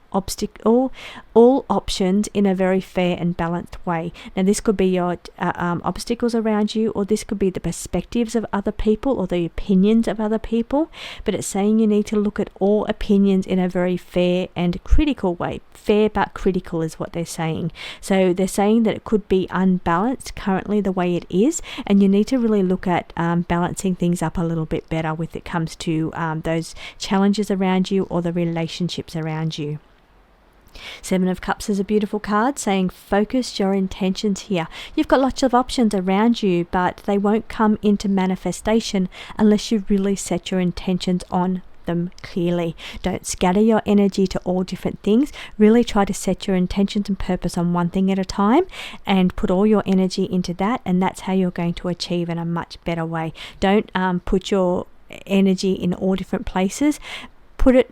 options in a very fair and balanced way. Now, this could be your obstacles around you, or this could be the perspectives of other people or the opinions of other people, but it's saying you need to look at all opinions in a very fair and critical way. Fair but critical is what they're saying. So they're saying that it could be unbalanced currently the way it is, and you need to really look at balancing things up a little bit better with it comes to those challenges around you or the relationships around you. Seven of Cups is a beautiful card saying focus your intentions here. You've got lots of options around you, but they won't come into manifestation unless you really set your intentions on them clearly. Don't scatter your energy to all different things. Really try to set your intentions and purpose on one thing at a time and put all your energy into that, and that's how you're going to achieve in a much better way. Don't put your energy in all different places.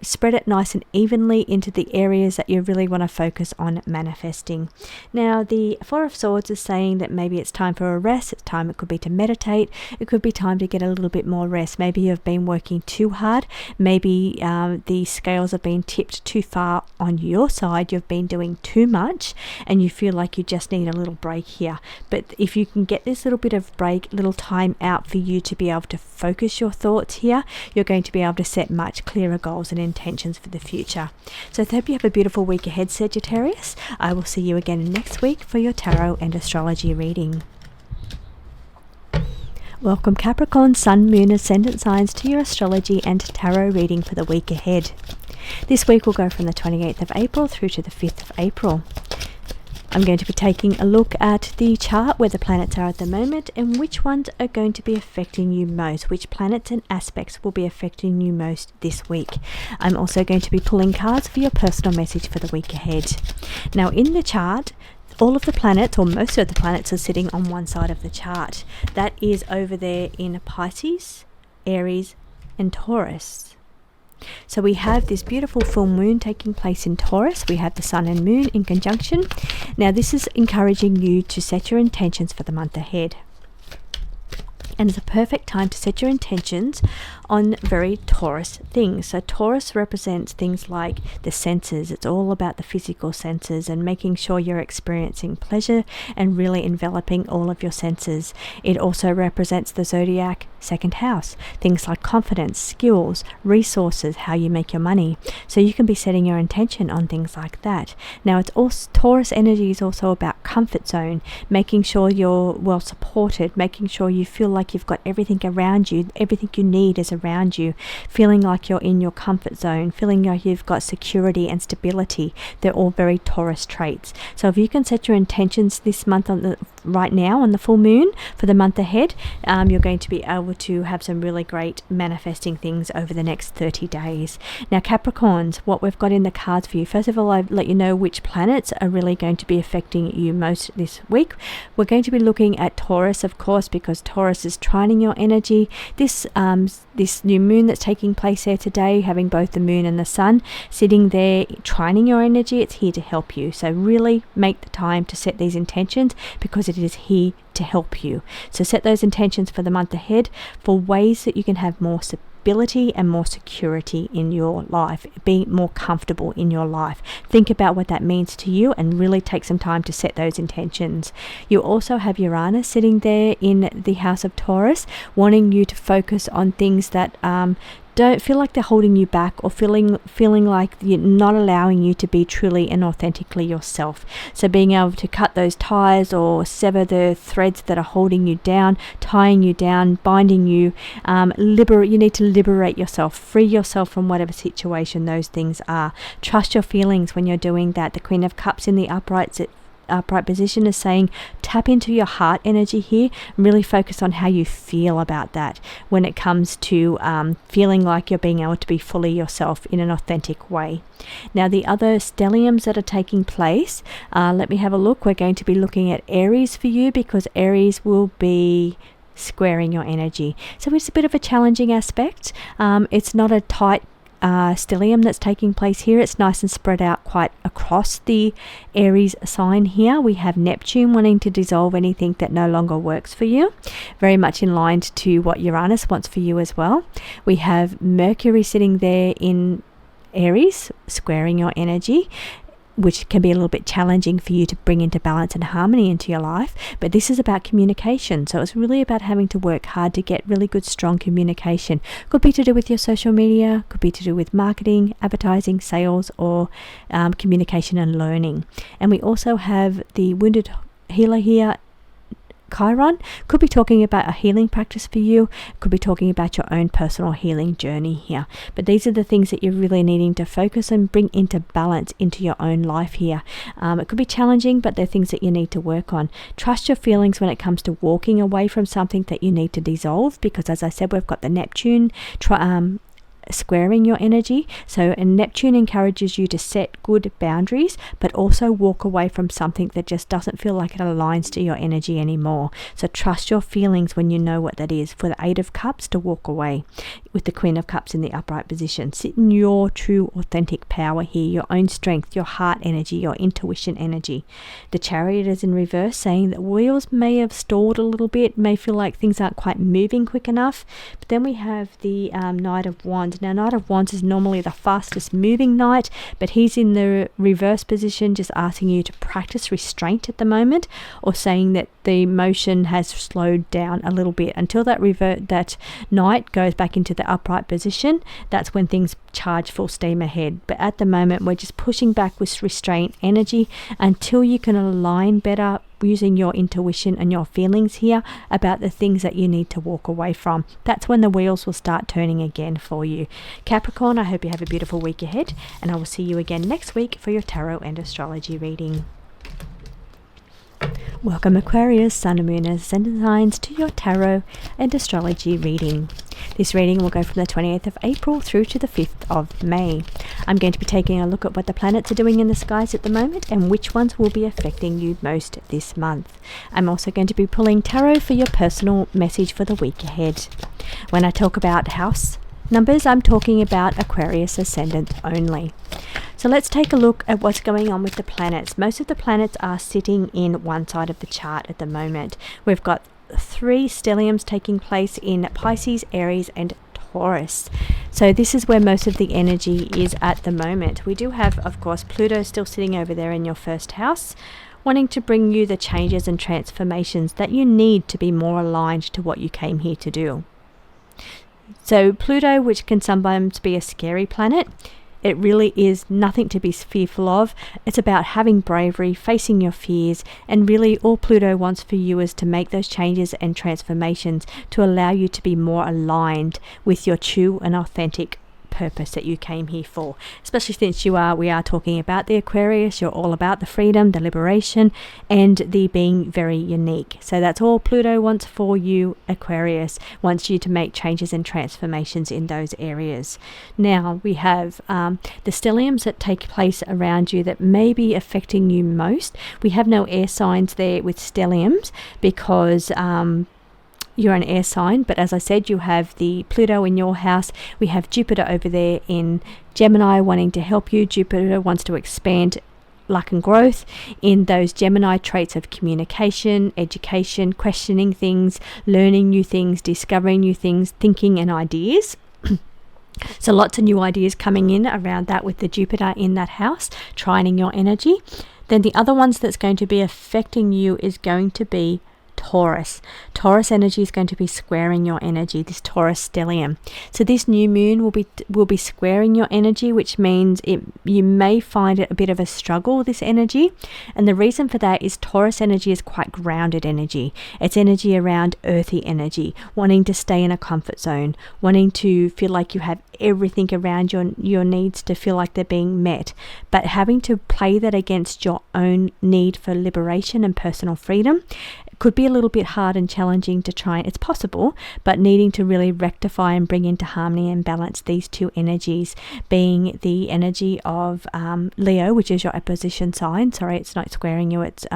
Spread it nice and evenly into the areas that you really want to focus on manifesting. Now, the Four of Swords is saying that maybe it's time for a rest. It's time, it could be to meditate. It could be time to get a little bit more rest. Maybe you've been working too hard. Maybe the scales have been tipped too far on your side. You've been doing too much and you feel like you just need a little break here. But if you can get this little bit of break, little time out for you to be able to focus your thoughts here, you're going to be able to set much clearer goals and intentions for the future. So I hope you have a beautiful week ahead, Sagittarius. I will see you again next week for your tarot and astrology reading. Welcome Capricorn, Sun, Moon, Ascendant signs to your astrology and tarot reading for the week ahead. This week will go from the 28th of April through to the 5th of April. I'm going to be taking a look at the chart where the planets are at the moment and which ones are going to be affecting you most, which planets and aspects will be affecting you most this week. I'm also going to be pulling cards for your personal message for the week ahead. Now, in the chart, all of the planets, or most of the planets, are sitting on one side of the chart. That is over there in Pisces, Aries, and Taurus. So we have this beautiful full moon taking place in Taurus. We have the sun and moon in conjunction. Now, this is encouraging you to set your intentions for the month ahead. And it's a perfect time to set your intentions on very Taurus things. So Taurus represents things like the senses. It's all about the physical senses and making sure you're experiencing pleasure and really enveloping all of your senses. It also represents the zodiac second house, things like confidence, skills, resources, how you make your money. So you can be setting your intention on things like that. Now it's also, Taurus energy is also about comfort zone, making sure you're well supported, making sure you feel like you've got everything around you, everything you need is around you, feeling like you're in your comfort zone, feeling like you've got security and stability. They're all very Taurus traits. So if you can set your intentions this month right now on the full moon for the month ahead, you're going to be able to have some really great manifesting things over the next 30 days. Now Capricorns, what we've got in the cards for you, first of all, I'll let you know which planets are really going to be affecting you most this week. We're going to be looking at Taurus, of course, because Taurus is trining your energy. This new moon that's taking place there today, having both the moon and the sun sitting there trining your energy, it's here to help you. So really make the time to set these intentions because it is here to help you. So set those intentions for the month ahead for ways that you can have more stability and more security in your life, be more comfortable in your life. Think about what that means to you and really take some time to set those intentions. You also have Uranus sitting there in the house of Taurus, wanting you to focus on things that don't feel like they're holding you back or feeling like you're not allowing you to be truly and authentically yourself. So being able to cut those ties or sever the threads that are holding you down, tying you down, binding you, you need to liberate yourself, free yourself from whatever situation those things are. Trust your feelings when you're doing that. The Queen of Cups in the upright position is saying tap into your heart energy here, really focus on how you feel about that when it comes to feeling like you're being able to be fully yourself in an authentic way. Now the other stelliums that are taking place, let me have a look. We're going to be looking at Aries for you because Aries will be squaring your energy. So it's a bit of a challenging aspect. It's not a tight stellium that's taking place here. It's nice and spread out quite across the Aries sign here. We have Neptune wanting to dissolve anything that no longer works for you, very much in line to what Uranus wants for you as well. We have Mercury sitting there in Aries, squaring your energy, which can be a little bit challenging for you to bring into balance and harmony into your life. But this is about communication. So it's really about having to work hard to get really good, strong communication. Could be to do with your social media, could be to do with marketing, advertising, sales, or communication and learning. And we also have the wounded healer here, Chiron. Could be talking about a healing practice for you, could be talking about your own personal healing journey here. But these are the things that you're really needing to focus and bring into balance into your own life here. It could be challenging, but they're things that you need to work on. Trust your feelings when it comes to walking away from something that you need to dissolve, because as I said, we've got the Neptune squaring your energy. So and Neptune encourages you to set good boundaries, but also walk away from something that just doesn't feel like it aligns to your energy anymore. So trust your feelings when you know what that is. For the Eight of Cups, to walk away with the Queen of Cups in the upright position. Sit in your true authentic power here, your own strength, your heart energy, your intuition energy. The Chariot is in reverse, saying that wheels may have stalled a little bit, may feel like things aren't quite moving quick enough. But then we have the Knight of Wands. Now Knight of Wands is normally the fastest moving knight, but he's in the reverse position, just asking you to practice restraint at the moment, or saying that the motion has slowed down a little bit until that knight goes back into the upright position. That's when things charge full steam ahead. But at the moment, we're just pushing back with restraint energy until you can align better using your intuition and your feelings here about the things that you need to walk away from. That's when the wheels will start turning again for you. Capricorn, I hope you have a beautiful week ahead, and I will see you again next week for your tarot and astrology reading. Welcome Aquarius, Sun, Moon and Ascendant signs to your tarot and astrology reading. This reading will go from the 28th of April through to the 5th of May. I'm going to be taking a look at what the planets are doing in the skies at the moment and which ones will be affecting you most this month. I'm also going to be pulling tarot for your personal message for the week ahead. When I talk about house numbers, I'm talking about Aquarius ascendant only. So let's take a look at what's going on with the planets. Most of the planets are sitting in one side of the chart at the moment. We've got 3 stelliums taking place in Pisces, Aries and Taurus. So this is where most of the energy is at the moment. We do have, of course, Pluto still sitting over there in your first house, wanting to bring you the changes and transformations that you need to be more aligned to what you came here to do. So Pluto, which can sometimes be a scary planet, it really is nothing to be fearful of. It's about having bravery, facing your fears, and really all Pluto wants for you is to make those changes and transformations to allow you to be more aligned with your true and authentic purpose that you came here for. Especially since we are talking about the Aquarius, you're all about the freedom, the liberation, and the being very unique. So that's all Pluto wants for you, Aquarius. Wants you to make changes and transformations in those areas. Now we have the stelliums that take place around you that may be affecting you most. We have no air signs there with stelliums because you're an air sign, but as I said, you have the Pluto in your house. We have Jupiter over there in Gemini wanting to help you. Jupiter wants to expand luck and growth in those Gemini traits of communication, education, questioning things, learning new things, discovering new things, thinking and ideas. So lots of new ideas coming in around that with the Jupiter in that house, trining your energy. Then the other ones that's going to be affecting you is going to be Taurus. Taurus energy is going to be squaring your energy, this Taurus stellium. So this new moon will be squaring your energy, which means you may find it a bit of a struggle, this energy. And the reason for that is Taurus energy is quite grounded energy. It's energy around earthy energy, wanting to stay in a comfort zone, wanting to feel like you have everything around your needs to feel like they're being met, but having to play that against your own need for liberation and personal freedom could be a little bit hard and challenging to try. It's possible, but needing to really rectify and bring into harmony and balance these two energies, being the energy of Leo, which is your opposition sign. Sorry, it's not squaring you. It's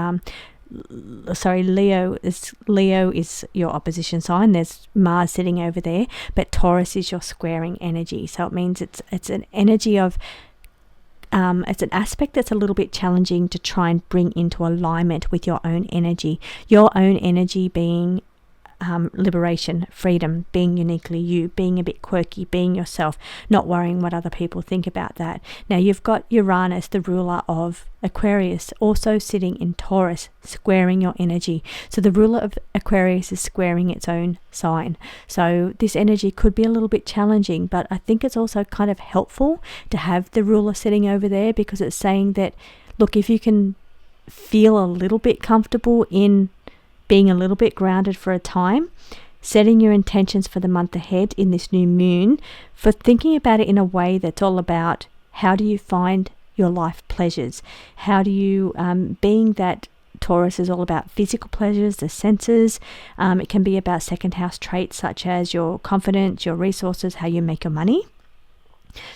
Leo is your opposition sign. There's Mars sitting over there, but Taurus is your squaring energy. So it means it's an energy of it's an aspect that's a little bit challenging to try and bring into alignment with your own energy. Your own energy being liberation, freedom, being uniquely you, being a bit quirky, being yourself, not worrying what other people think about that. Now you've got Uranus, the ruler of Aquarius, also sitting in Taurus, squaring your energy. So the ruler of Aquarius is squaring its own sign. So this energy could be a little bit challenging, but I think it's also kind of helpful to have the ruler sitting over there, because it's saying that, look, if you can feel a little bit comfortable in being a little bit grounded for a time, setting your intentions for the month ahead in this new moon, for thinking about it in a way that's all about how do you find your life pleasures? How do you, being that Taurus is all about physical pleasures, the senses, it can be about second house traits such as your confidence, your resources, how you make your money.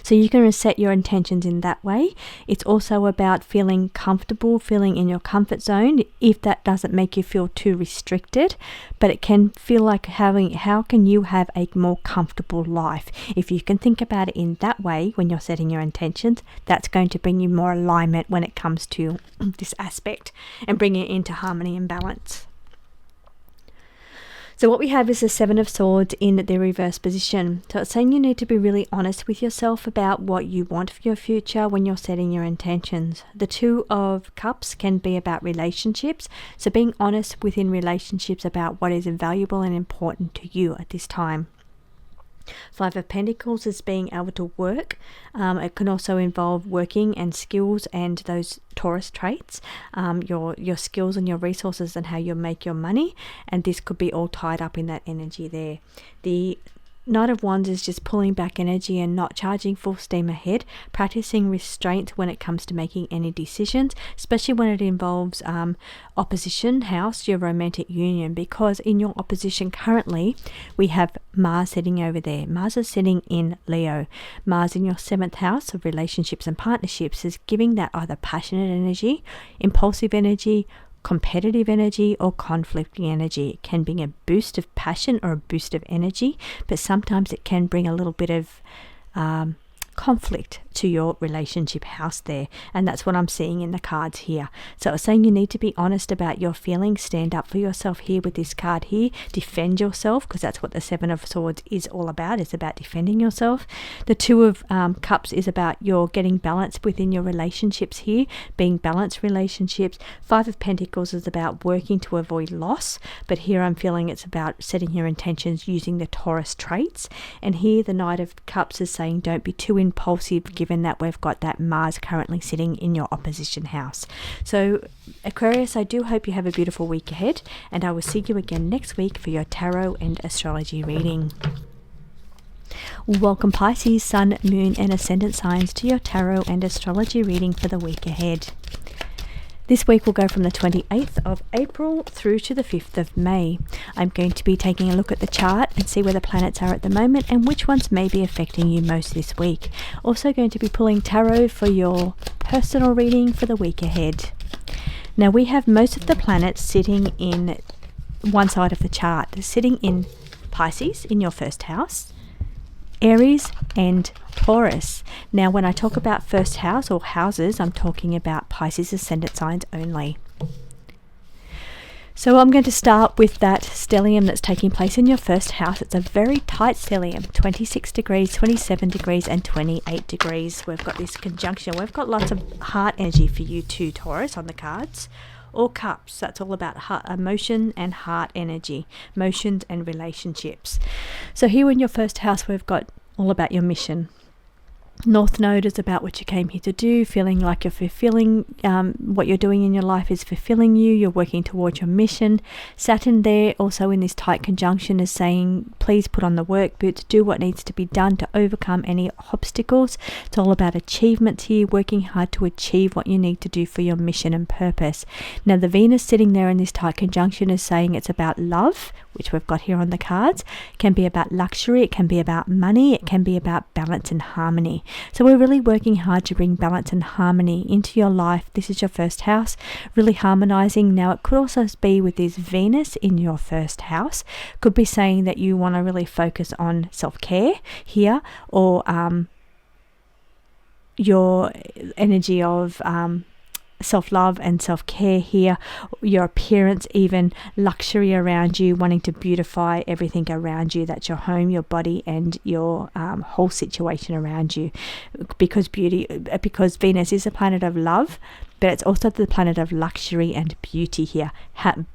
So you can reset your intentions in that way. It's also about feeling comfortable, feeling in your comfort zone, if that doesn't make you feel too restricted, but it can feel like how can you have a more comfortable life? If you can think about it in that way when you're setting your intentions, that's going to bring you more alignment when it comes to this aspect and bring it into harmony and balance. So what we have is the Seven of Swords in the reverse position. So it's saying you need to be really honest with yourself about what you want for your future when you're setting your intentions. The Two of Cups can be about relationships. So being honest within relationships about what is valuable and important to you at this time. Five of Pentacles is being able to work. It can also involve working and skills and those Taurus traits, your skills and your resources and how you make your money. And this could be all tied up in that energy there. The Knight of Wands is just pulling back energy and not charging full steam ahead, practicing restraint when it comes to making any decisions, especially when it involves opposition house, your romantic union, because in your opposition currently we have Mars sitting over there. Mars is sitting in Leo. Mars in your 7th house of relationships and partnerships is giving that either passionate energy, impulsive energy, competitive energy or conflicting energy. It can bring a boost of passion or a boost of energy, but sometimes it can bring a little bit of conflict to your relationship house there. And that's what I'm seeing in the cards here. So it's saying you need to be honest about your feelings, stand up for yourself here with this card here, defend yourself, because that's what the Seven of Swords is all about. It's about defending yourself. The Two of Cups is about your getting balance within your relationships here, being balanced relationships. Five of Pentacles is about working to avoid loss, but here I'm feeling it's about setting your intentions using the Taurus traits. And here the Knight of Cups is saying don't be too impulsive, given that we've got that Mars currently sitting in your opposition house. So Aquarius, I do hope you have a beautiful week ahead, and I will see you again next week for your tarot and astrology reading. Welcome Pisces, Sun, Moon and Ascendant signs to your tarot and astrology reading for the week ahead. This week will go from the 28th of April through to the 5th of May. I'm going to be taking a look at the chart and see where the planets are at the moment and which ones may be affecting you most this week. Also going to be pulling tarot for your personal reading for the week ahead. Now we have most of the planets sitting in one side of the chart. They're sitting in Pisces in your first house, Aries and Taurus. Now when I talk about first house or houses, I'm talking about Pisces ascendant signs only. So I'm going to start with that stellium that's taking place in your first house. It's a very tight stellium, 26 degrees, 27 degrees and 28 degrees. We've got this conjunction. We've got lots of heart energy for you too, Taurus, on the cards. Or cups, that's all about heart, emotion and heart energy, emotions and relationships. So here in your first house, we've got all about your mission. North Node is about what you came here to do, feeling like you're fulfilling what you're doing in your life is fulfilling you, you're working towards your mission. Saturn there also in this tight conjunction is saying please put on the work boots, do what needs to be done to overcome any obstacles. It's all about achievements here, working hard to achieve what you need to do for your mission and purpose. Now the Venus sitting there in this tight conjunction is saying it's about love, which we've got here on the cards. It can be about luxury, it can be about money, it can be about balance and harmony. So we're really working hard to bring balance and harmony into your life. This is your first house, really harmonizing. Now it could also be with this Venus in your first house. Could be saying that you want to really focus on self-care here, or your energy of self-love and self-care here, your appearance, even luxury around you, wanting to beautify everything around you. That's your home, your body and your whole situation around you, because Venus is a planet of love, but it's also the planet of luxury and beauty here,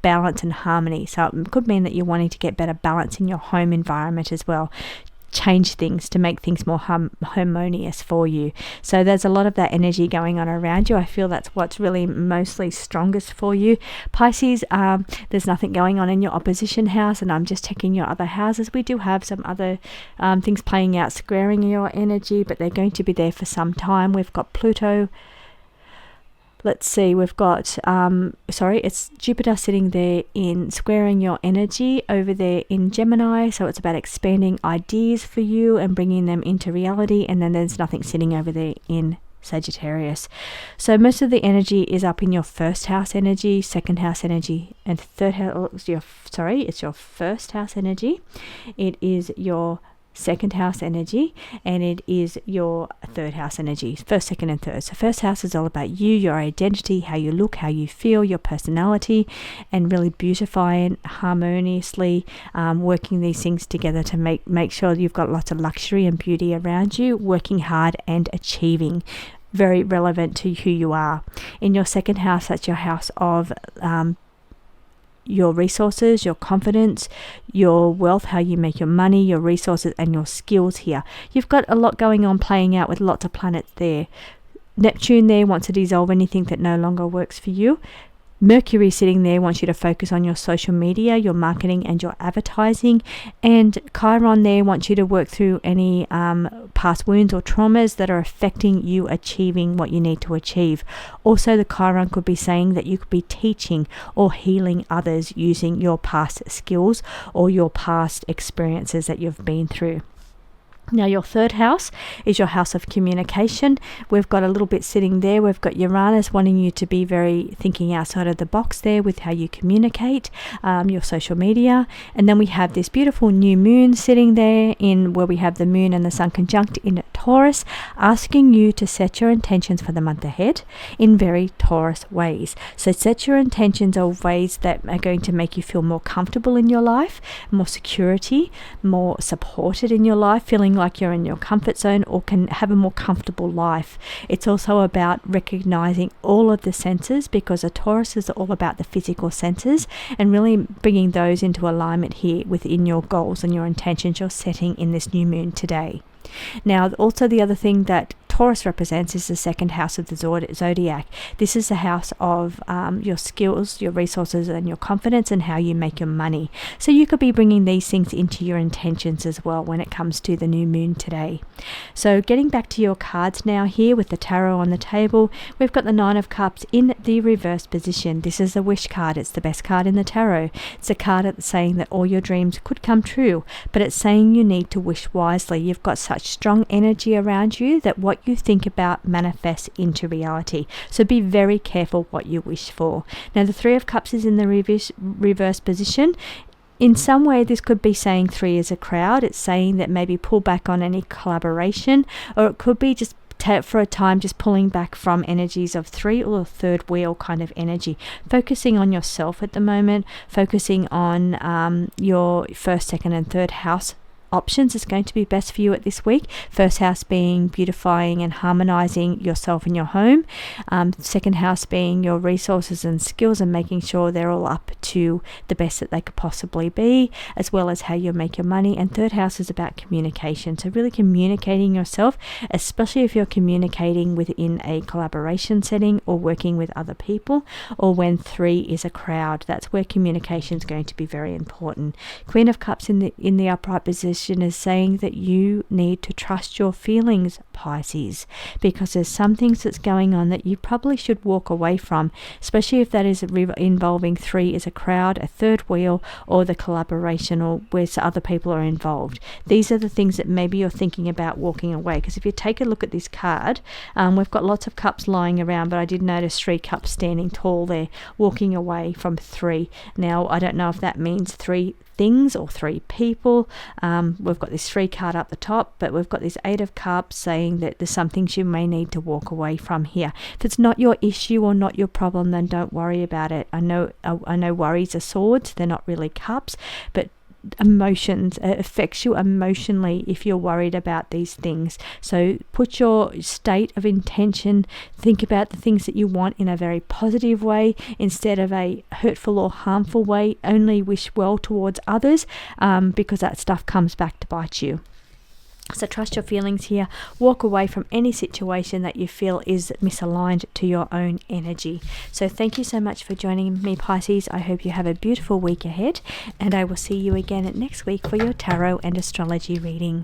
balance and harmony. So it could mean that you're wanting to get better balance in your home environment as well, change things to make things more harmonious for you. So there's a lot of that energy going on around you. I feel that's what's really mostly strongest for you. Pisces, there's nothing going on in your opposition house, and I'm just checking your other houses. We do have some other things playing out, squaring your energy, but they're going to be there for some time. We've got Pluto. Let's see, we've got, it's Jupiter sitting there in squaring your energy over there in Gemini. So it's about expanding ideas for you and bringing them into reality. And then there's nothing sitting over there in Sagittarius. So most of the energy is up in your first house energy, second house energy, and third house. It's your first house energy. It is your second house energy, and it is your third house energy, first, second and third. So first house is all about you, your identity, how you look, how you feel, your personality, and really beautifying harmoniously, working these things together to make sure you've got lots of luxury and beauty around you, working hard and achieving. Very relevant to who you are. In your second house, that's your house of your resources, your confidence, your wealth, how you make your money, your resources and your skills here. You've got a lot going on playing out with lots of planets there. Neptune there wants to dissolve anything that no longer works for you. Mercury sitting there wants you to focus on your social media, your marketing and your advertising. And Chiron there wants you to work through any past wounds or traumas that are affecting you achieving what you need to achieve. Also, the Chiron could be saying that you could be teaching or healing others using your past skills or your past experiences that you've been through. Now your third house is your house of communication. We've got a little bit sitting there. We've got Uranus wanting you to be very thinking outside of the box there with how you communicate, your social media. And then we have this beautiful new moon sitting there in where we have the moon and the sun conjunct in Taurus, asking you to set your intentions for the month ahead in very Taurus ways. So set your intentions of ways that are going to make you feel more comfortable in your life, more security, more supported in your life, feeling like you're in your comfort zone or can have a more comfortable life. It's also about recognizing all of the senses, because a Taurus is all about the physical senses, and really bringing those into alignment here within your goals and your intentions you're setting in this new moon today. Now, also the other thing that Taurus represents is the second house of the zodiac. This is the house of your skills, your resources, and your confidence, and how you make your money. So you could be bringing these things into your intentions as well when it comes to the new moon today. So getting back to your cards now here with the tarot on the table, we've got the Nine of Cups in the reverse position. This is the wish card. It's the best card in the tarot. It's a card that's saying that all your dreams could come true, but it's saying you need to wish wisely. You've got such strong energy around you that what you think about manifests into reality. So be very careful what you wish for. Now, the Three of Cups is in the reverse position. In some way, this could be saying three is a crowd. It's saying that maybe pull back on any collaboration, or it could be just for a time just pulling back from energies of three or third wheel kind of energy, focusing on yourself at the moment, focusing on your first, second and third house options is going to be best for you at this week. First house being beautifying and harmonizing yourself and your home. Second house being your resources and skills and making sure they're all up to the best that they could possibly be, as well as how you make your money. And third house is about communication. So really communicating yourself, especially if you're communicating within a collaboration setting or working with other people, or when three is a crowd. That's where communication is going to be very important. Queen of Cups in the upright position is saying that you need to trust your feelings, Pisces, because there's some things that's going on that you probably should walk away from, especially if that is involving three is a crowd, a third wheel, or the collaboration, or where other people are involved. These are the things that maybe you're thinking about walking away, because if you take a look at this card, we've got lots of cups lying around, but I did notice three cups standing tall there, walking away from three. Now, I don't know if that means three things or three people. We've got this three card up the top, but we've got this Eight of Cups saying that there's some things you may need to walk away from here. If it's not your issue or not your problem, then don't worry about it. I know worries are swords, they're not really cups, but emotions affects you emotionally if you're worried about these things. So put your state of intention, think about the things that you want in a very positive way instead of a hurtful or harmful way. Only wish well towards others, because that stuff comes back to bite you. So trust your feelings here. Walk away from any situation that you feel is misaligned to your own energy. So thank you so much for joining me, Pisces. I hope you have a beautiful week ahead, and I will see you again next week for your tarot and astrology reading.